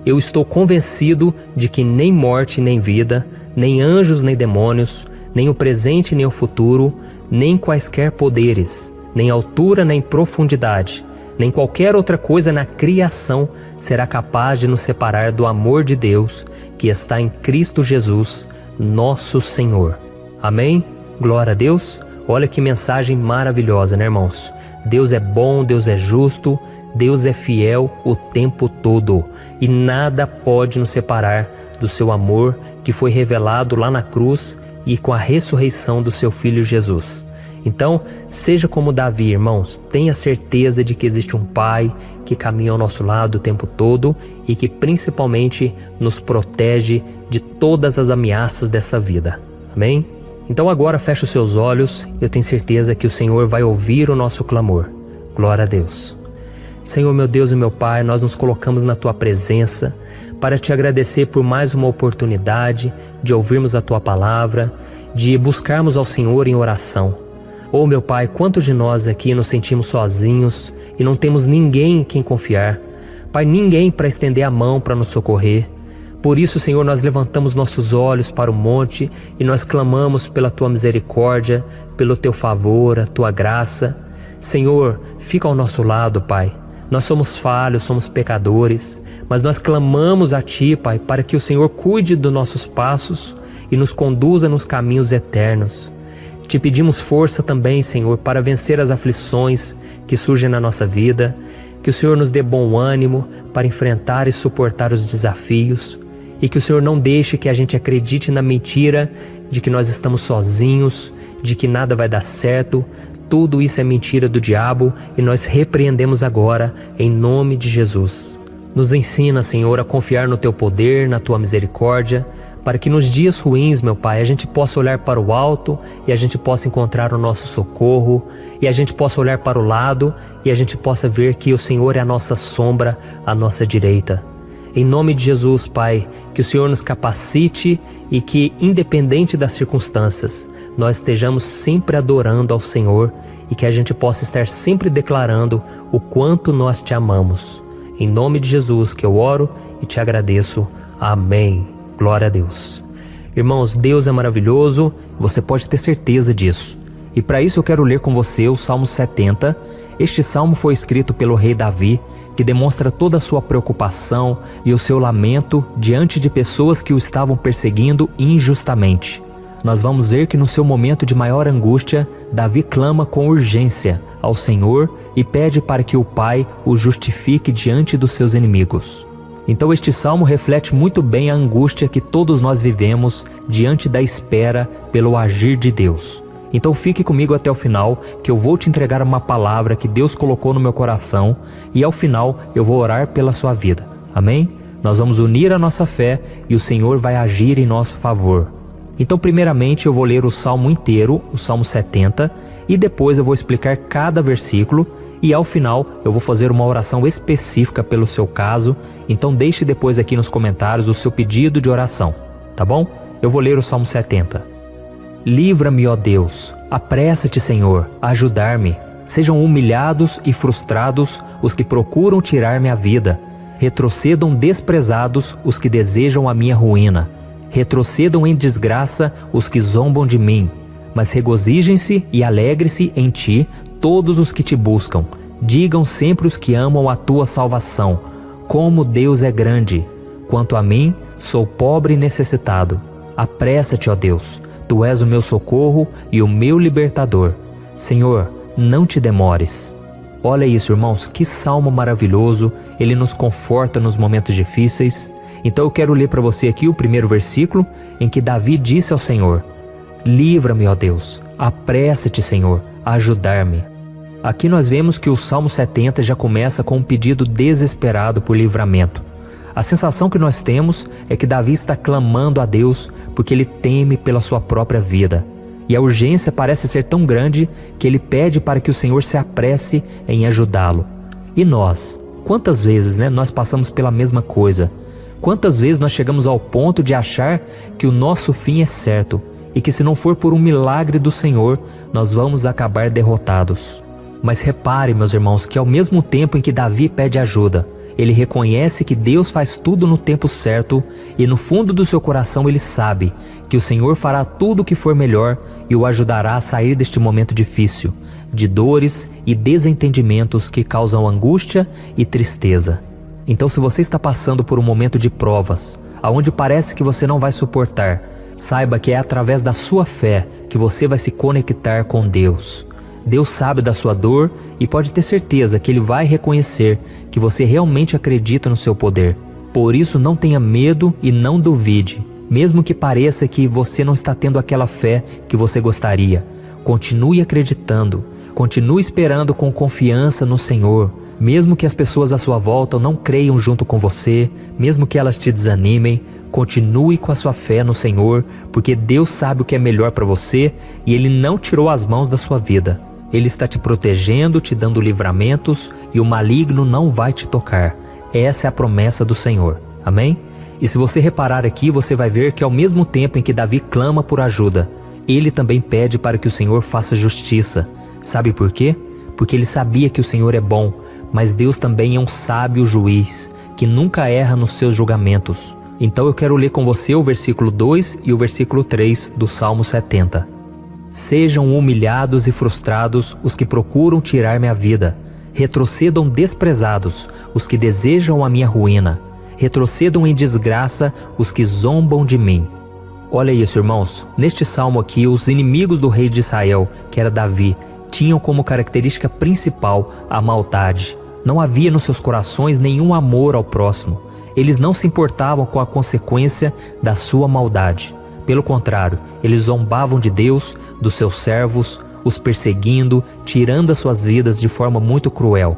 A: Eu estou convencido de que nem morte nem vida, nem anjos nem demônios, nem o presente nem o futuro, nem quaisquer poderes, nem altura nem profundidade, nem qualquer outra coisa na criação será capaz de nos separar do amor de Deus que está em Cristo Jesus, nosso Senhor. Amém? Glória a Deus. Olha que mensagem maravilhosa, né, irmãos? Deus é bom, Deus é justo, Deus é fiel o tempo todo e nada pode nos separar do seu amor que foi revelado lá na cruz e com a ressurreição do seu Filho Jesus. Então, seja como Davi, irmãos, tenha certeza de que existe um Pai que caminha ao nosso lado o tempo todo e que principalmente nos protege de todas as ameaças desta vida. Amém? Então agora feche os seus olhos, eu tenho certeza que o Senhor vai ouvir o nosso clamor. Glória a Deus. Senhor, meu Deus e meu Pai, nós nos colocamos na Tua presença para Te agradecer por mais uma oportunidade de ouvirmos a Tua palavra, de buscarmos ao Senhor em oração. Oh, meu Pai, quantos de nós aqui nos sentimos sozinhos e não temos ninguém em quem confiar? Pai, ninguém para estender a mão para nos socorrer. Por isso, Senhor, nós levantamos nossos olhos para o monte e nós clamamos pela Tua misericórdia, pelo Teu favor, a Tua graça. Senhor, fica ao nosso lado, Pai. Nós somos falhos, somos pecadores, mas nós clamamos a Ti, Pai, para que o Senhor cuide dos nossos passos e nos conduza nos caminhos eternos. Te pedimos força também, Senhor, para vencer as aflições que surgem na nossa vida, que o Senhor nos dê bom ânimo para enfrentar e suportar os desafios, e que o Senhor não deixe que a gente acredite na mentira de que nós estamos sozinhos, de que nada vai dar certo. Tudo isso é mentira do diabo e nós repreendemos agora em nome de Jesus. Nos ensina, Senhor, a confiar no Teu poder, na Tua misericórdia, para que nos dias ruins, meu Pai, a gente possa olhar para o alto e a gente possa encontrar o nosso socorro, e a gente possa olhar para o lado e a gente possa ver que o Senhor é a nossa sombra, a nossa direita. Em nome de Jesus, Pai, que o Senhor nos capacite e que, independente das circunstâncias, nós estejamos sempre adorando ao Senhor e que a gente possa estar sempre declarando o quanto nós Te amamos. Em nome de Jesus que eu oro e Te agradeço. Amém. Glória a Deus. Irmãos, Deus é maravilhoso, você pode ter certeza disso. E para isso eu quero ler com você o Salmo 70. Este salmo foi escrito pelo rei Davi, que demonstra toda a sua preocupação e o seu lamento diante de pessoas que o estavam perseguindo injustamente. Nós vamos ver que no seu momento de maior angústia, Davi clama com urgência ao Senhor e pede para que o Pai o justifique diante dos seus inimigos. Então este salmo reflete muito bem a angústia que todos nós vivemos diante da espera pelo agir de Deus. Então fique comigo até o final, que eu vou te entregar uma palavra que Deus colocou no meu coração e ao final eu vou orar pela sua vida. Amém? Nós vamos unir a nossa fé e o Senhor vai agir em nosso favor. Então primeiramente eu vou ler o salmo inteiro, o Salmo 70, e depois eu vou explicar cada versículo e ao final eu vou fazer uma oração específica pelo seu caso. Então deixe depois aqui nos comentários o seu pedido de oração, tá bom? Eu vou ler o Salmo 70. Livra-me, ó Deus, apressa-te, Senhor, a ajudar-me. Sejam humilhados e frustrados os que procuram tirar-me a vida. Retrocedam desprezados os que desejam a minha ruína. Retrocedam em desgraça os que zombam de mim. Mas regozijem-se e alegre-se em Ti todos os que Te buscam. Digam sempre os que amam a Tua salvação, como Deus é grande. Quanto a mim, sou pobre e necessitado. Apressa-te, ó Deus. Tu és o meu socorro e o meu libertador. Senhor, não te demores. Olha isso, irmãos, que salmo maravilhoso. Ele nos conforta nos momentos difíceis. Então eu quero ler para você aqui o primeiro versículo, em que Davi disse ao Senhor: livra-me, ó Deus, apressa-te, Senhor, a ajudar-me. Aqui nós vemos que o Salmo 70 já começa com um pedido desesperado por livramento. A sensação que nós temos é que Davi está clamando a Deus porque ele teme pela sua própria vida. E a urgência parece ser tão grande que ele pede para que o Senhor se apresse em ajudá-lo. E nós? Quantas vezes nós passamos pela mesma coisa? Quantas vezes nós chegamos ao ponto de achar que o nosso fim é certo e que se não for por um milagre do Senhor, nós vamos acabar derrotados? Mas repare, meus irmãos, que ao mesmo tempo em que Davi pede ajuda, ele reconhece que Deus faz tudo no tempo certo e no fundo do seu coração ele sabe que o Senhor fará tudo o que for melhor e o ajudará a sair deste momento difícil, de dores e desentendimentos que causam angústia e tristeza. Então, se você está passando por um momento de provas, aonde parece que você não vai suportar, saiba que é através da sua fé que você vai se conectar com Deus. Deus sabe da sua dor e pode ter certeza que Ele vai reconhecer que você realmente acredita no seu poder. Por isso, não tenha medo e não duvide, mesmo que pareça que você não está tendo aquela fé que você gostaria. Continue acreditando, continue esperando com confiança no Senhor. Mesmo que as pessoas à sua volta não creiam junto com você, mesmo que elas te desanimem, continue com a sua fé no Senhor, porque Deus sabe o que é melhor para você e Ele não tirou as mãos da sua vida. Ele está te protegendo, te dando livramentos e o maligno não vai te tocar. Essa é a promessa do Senhor. Amém? E se você reparar aqui, você vai ver que ao mesmo tempo em que Davi clama por ajuda, ele também pede para que o Senhor faça justiça. Sabe por quê? Porque ele sabia que o Senhor é bom. mas Deus também é um sábio juiz, que nunca erra nos seus julgamentos. Então eu quero ler com você o versículo 2 e o versículo 3 do Salmo 70. Sejam humilhados e frustrados os que procuram tirar minha vida. Retrocedam desprezados os que desejam a minha ruína. Retrocedam em desgraça os que zombam de mim. Olha isso, irmãos. Neste salmo aqui, os inimigos do rei de Israel, que era Davi, tinham como característica principal a maldade. Não havia nos seus corações nenhum amor ao próximo. Eles não se importavam com a consequência da sua maldade. Pelo contrário, eles zombavam de Deus, dos seus servos, os perseguindo, tirando as suas vidas de forma muito cruel.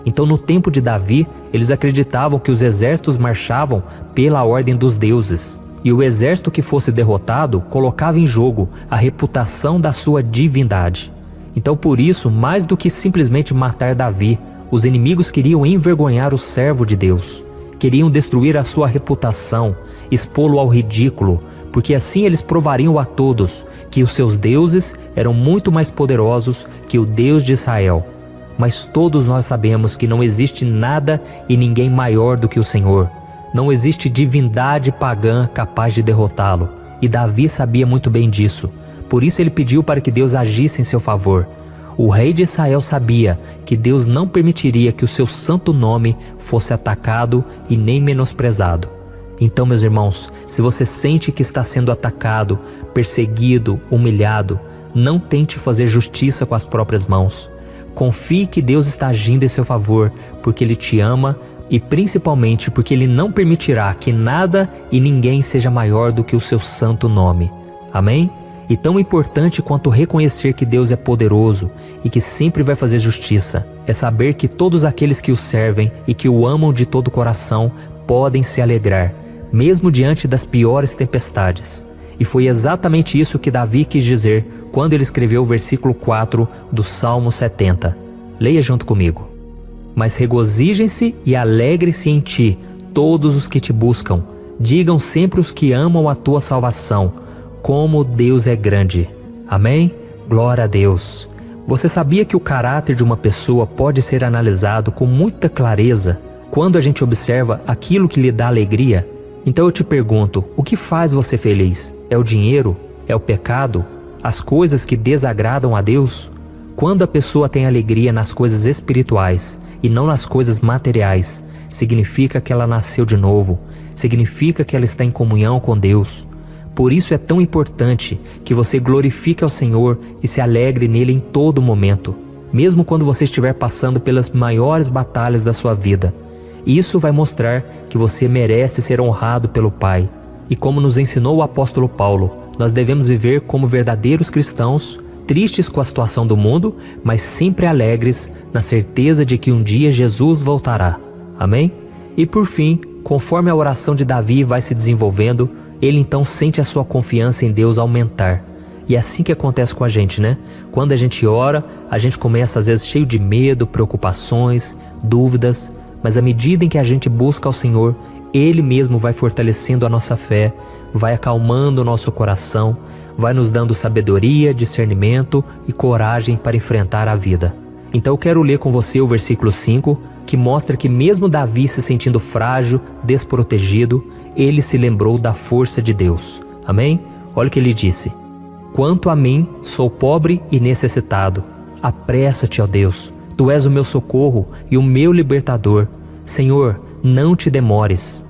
A: Então, no tempo de Davi, eles acreditavam que os exércitos marchavam pela ordem dos deuses. E o exército que fosse derrotado colocava em jogo a reputação da sua divindade. Então, por isso, mais do que simplesmente matar Davi, os inimigos queriam envergonhar o servo de Deus. Queriam destruir a sua reputação, expô-lo ao ridículo, porque assim eles provariam a todos que os seus deuses eram muito mais poderosos que o Deus de Israel. Mas todos nós sabemos que não existe nada e ninguém maior do que o Senhor. Não existe divindade pagã capaz de derrotá-lo. E Davi sabia muito bem disso. Por isso ele pediu para que Deus agisse em seu favor. O rei de Israel sabia que Deus não permitiria que o seu santo nome fosse atacado e nem menosprezado. Então, meus irmãos, se você sente que está sendo atacado, perseguido, humilhado, não tente fazer justiça com as próprias mãos. Confie que Deus está agindo em seu favor, porque Ele te ama e principalmente porque Ele não permitirá que nada e ninguém seja maior do que o seu santo nome. Amém? E tão importante quanto reconhecer que Deus é poderoso e que sempre vai fazer justiça, é saber que todos aqueles que o servem e que o amam de todo o coração podem se alegrar, mesmo diante das piores tempestades. E foi exatamente isso que Davi quis dizer quando ele escreveu o versículo 4 do Salmo 70. Leia junto comigo. Mas regozijem-se e alegrem-se em ti, todos os que te buscam. Digam sempre os que amam a tua salvação, como Deus é grande. Amém? Glória a Deus. Você sabia que o caráter de uma pessoa pode ser analisado com muita clareza quando a gente observa aquilo que lhe dá alegria? Então eu te pergunto, o que faz você feliz? É o dinheiro? É o pecado? As coisas que desagradam a Deus? Quando a pessoa tem alegria nas coisas espirituais e não nas coisas materiais, significa que ela nasceu de novo, significa que ela está em comunhão com Deus. Por isso é tão importante que você glorifique ao Senhor e se alegre nele em todo momento, mesmo quando você estiver passando pelas maiores batalhas da sua vida. Isso vai mostrar que você merece ser honrado pelo Pai. E como nos ensinou o apóstolo Paulo, nós devemos viver como verdadeiros cristãos, tristes com a situação do mundo, mas sempre alegres na certeza de que um dia Jesus voltará. Amém? E por fim, conforme a oração de Davi vai se desenvolvendo, ele então sente a sua confiança em Deus aumentar. E é assim que acontece com a gente, né? Quando a gente ora, a gente começa às vezes cheio de medo, preocupações, dúvidas, mas à medida em que a gente busca ao Senhor, Ele mesmo vai fortalecendo a nossa fé, vai acalmando o nosso coração, vai nos dando sabedoria, discernimento e coragem para enfrentar a vida. Então eu quero ler com você o versículo 5, que mostra que mesmo Davi se sentindo frágil, desprotegido, ele se lembrou da força de Deus. Amém? Olha o que ele disse. Quanto a mim, sou pobre e necessitado. Apressa-te, ó Deus. Tu és o meu socorro e o meu libertador. Senhor, não te demores.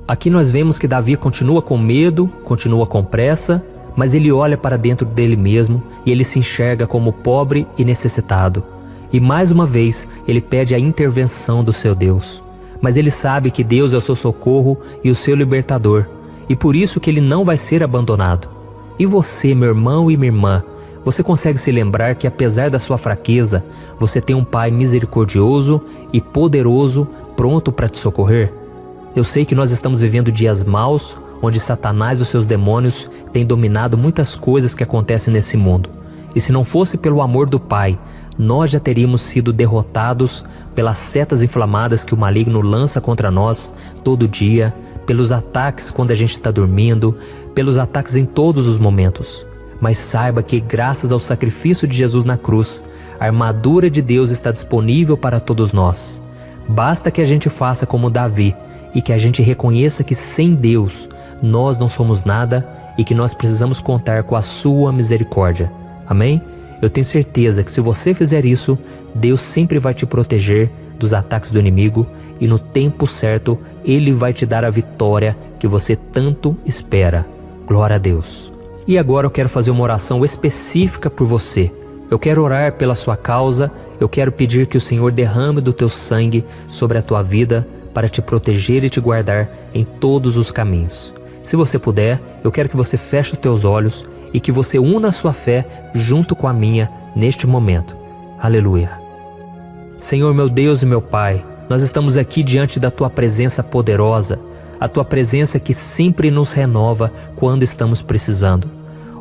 A: Aqui nós vemos que Davi continua com medo, continua com pressa, mas ele olha para dentro dele mesmo e ele se enxerga como pobre e necessitado. E mais uma vez, ele pede a intervenção do seu Deus. Mas ele sabe que Deus é o seu socorro e o seu libertador, e por isso que ele não vai ser abandonado. E você, meu irmão e minha irmã, você consegue se lembrar que apesar da sua fraqueza, você tem um Pai misericordioso e poderoso pronto para te socorrer? Eu sei que nós estamos vivendo dias maus, onde Satanás e os seus demônios têm dominado muitas coisas que acontecem nesse mundo. E se não fosse pelo amor do Pai, nós já teríamos sido derrotados pelas setas inflamadas que o maligno lança contra nós todo dia, pelos ataques quando a gente está dormindo, pelos ataques em todos os momentos. Mas saiba que graças ao sacrifício de Jesus na cruz, a armadura de Deus está disponível para todos nós. Basta que a gente faça como Davi e que a gente reconheça que sem Deus nós não somos nada e que nós precisamos contar com a sua misericórdia. Amém? Eu tenho certeza que se você fizer isso, Deus sempre vai te proteger dos ataques do inimigo e no tempo certo Ele vai te dar a vitória que você tanto espera. Glória a Deus. E agora eu quero fazer uma oração específica por você. Eu quero orar pela sua causa, eu quero pedir que o Senhor derrame do teu sangue sobre a tua vida para te proteger e te guardar em todos os caminhos. Se você puder, eu quero que você feche os teus olhos e que você una a sua fé junto com a minha neste momento. Aleluia. Senhor meu Deus e meu Pai, nós estamos aqui diante da Tua presença poderosa, a Tua presença que sempre nos renova quando estamos precisando.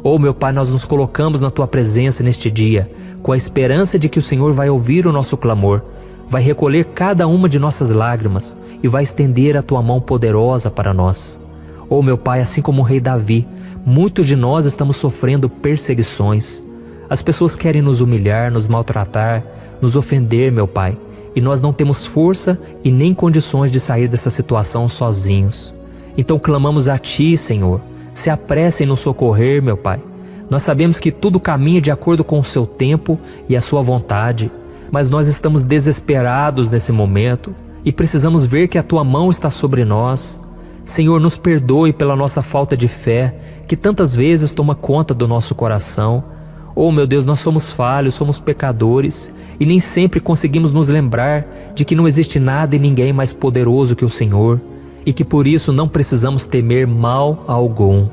A: Oh meu Pai, nós nos colocamos na Tua presença neste dia, com a esperança de que o Senhor vai ouvir o nosso clamor, vai recolher cada uma de nossas lágrimas e vai estender a Tua mão poderosa para nós. Oh meu Pai, assim como o rei Davi, muitos de nós estamos sofrendo perseguições. As pessoas querem nos humilhar, nos maltratar, nos ofender, meu Pai, e nós não temos força e nem condições de sair dessa situação sozinhos. Então clamamos a Ti, Senhor, se apresse em nos socorrer, meu Pai. Nós sabemos que tudo caminha de acordo com o Seu tempo e a Sua vontade, mas nós estamos desesperados nesse momento e precisamos ver que a Tua mão está sobre nós. Senhor, nos perdoe pela nossa falta de fé, que tantas vezes toma conta do nosso coração. Oh meu Deus, nós somos falhos, somos pecadores e nem sempre conseguimos nos lembrar de que não existe nada e ninguém mais poderoso que o Senhor e que por isso não precisamos temer mal algum.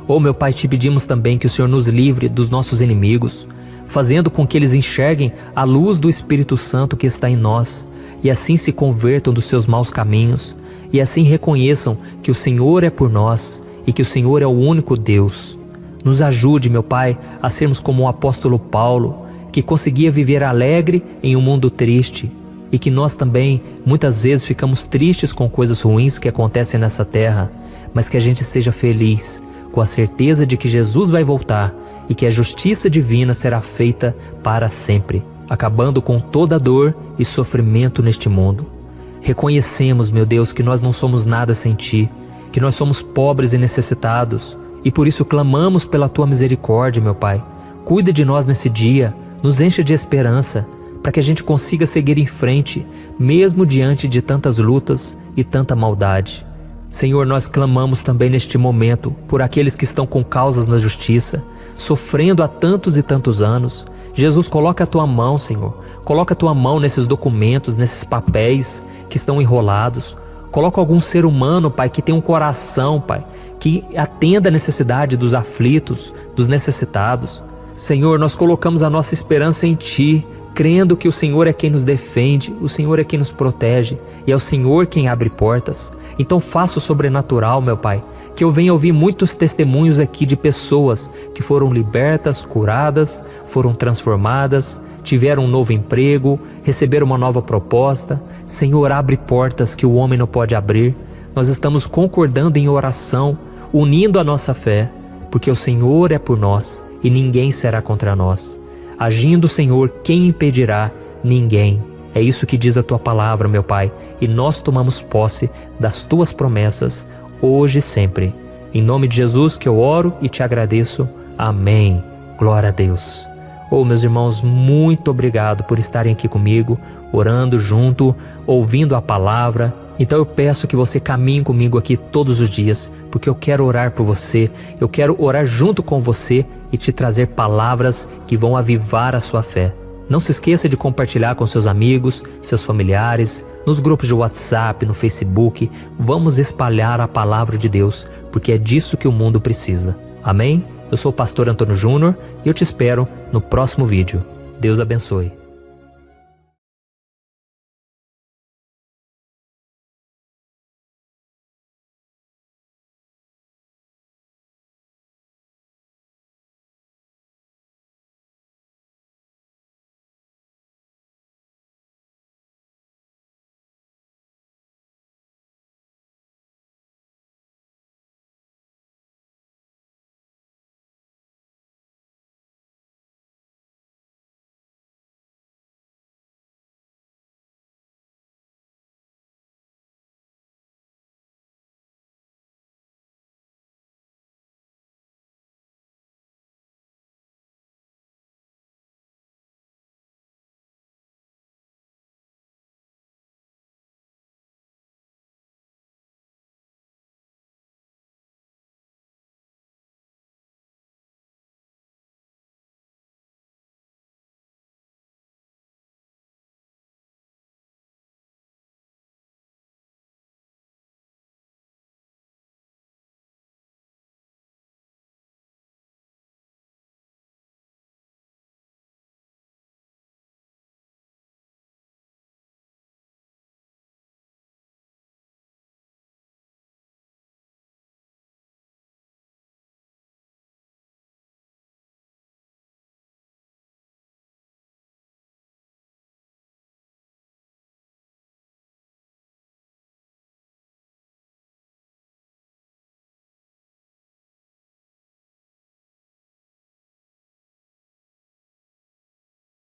A: Oh meu Pai, te pedimos também que o Senhor nos livre dos nossos inimigos, fazendo com que eles enxerguem a luz do Espírito Santo que está em nós e assim se convertam dos seus maus caminhos e assim reconheçam que o Senhor é por nós e que o Senhor é o único Deus. Nos ajude, meu Pai, a sermos como o apóstolo Paulo, que conseguia viver alegre em um mundo triste, e que nós também, muitas vezes, ficamos tristes com coisas ruins que acontecem nessa terra, mas que a gente seja feliz, com a certeza de que Jesus vai voltar e que a justiça divina será feita para sempre, acabando com toda dor e sofrimento neste mundo. Reconhecemos, meu Deus, que nós não somos nada sem Ti, que nós somos pobres e necessitados, e por isso clamamos pela Tua misericórdia, meu Pai. Cuida de nós nesse dia, nos encha de esperança, para que a gente consiga seguir em frente, mesmo diante de tantas lutas e tanta maldade. Senhor, nós clamamos também neste momento por aqueles que estão com causas na justiça, sofrendo há tantos e tantos anos. Jesus, coloca a Tua mão, Senhor. Coloca a Tua mão nesses documentos, nesses papéis que estão enrolados. Coloca algum ser humano, Pai, que tem um coração, Pai, que atenda a necessidade dos aflitos, dos necessitados. Senhor, nós colocamos a nossa esperança em Ti, crendo que o Senhor é quem nos defende, o Senhor é quem nos protege e é o Senhor quem abre portas. Então faça o sobrenatural, meu Pai, que eu venha ouvir muitos testemunhos aqui de pessoas que foram libertas, curadas, foram transformadas, tiveram um novo emprego, receberam uma nova proposta. Senhor, abre portas que o homem não pode abrir. Nós estamos concordando em oração, unindo a nossa fé, porque o Senhor é por nós e ninguém será contra nós. Agindo o Senhor, quem impedirá? Ninguém. É isso que diz a Tua palavra, meu Pai, e nós tomamos posse das Tuas promessas, hoje e sempre. Em nome de Jesus que eu oro e te agradeço. Amém. Glória a Deus. Oh, meus irmãos, muito obrigado por estarem aqui comigo, orando junto, ouvindo a palavra. Então eu peço que você caminhe comigo aqui todos os dias, porque eu quero orar por você, eu quero orar junto com você e te trazer palavras que vão avivar a sua fé. Não se esqueça de compartilhar com seus amigos, seus familiares, nos grupos de WhatsApp, no Facebook. Vamos espalhar a palavra de Deus, porque é disso que o mundo precisa. Amém? Eu sou o pastor Antônio Júnior e eu te espero no próximo vídeo. Deus abençoe.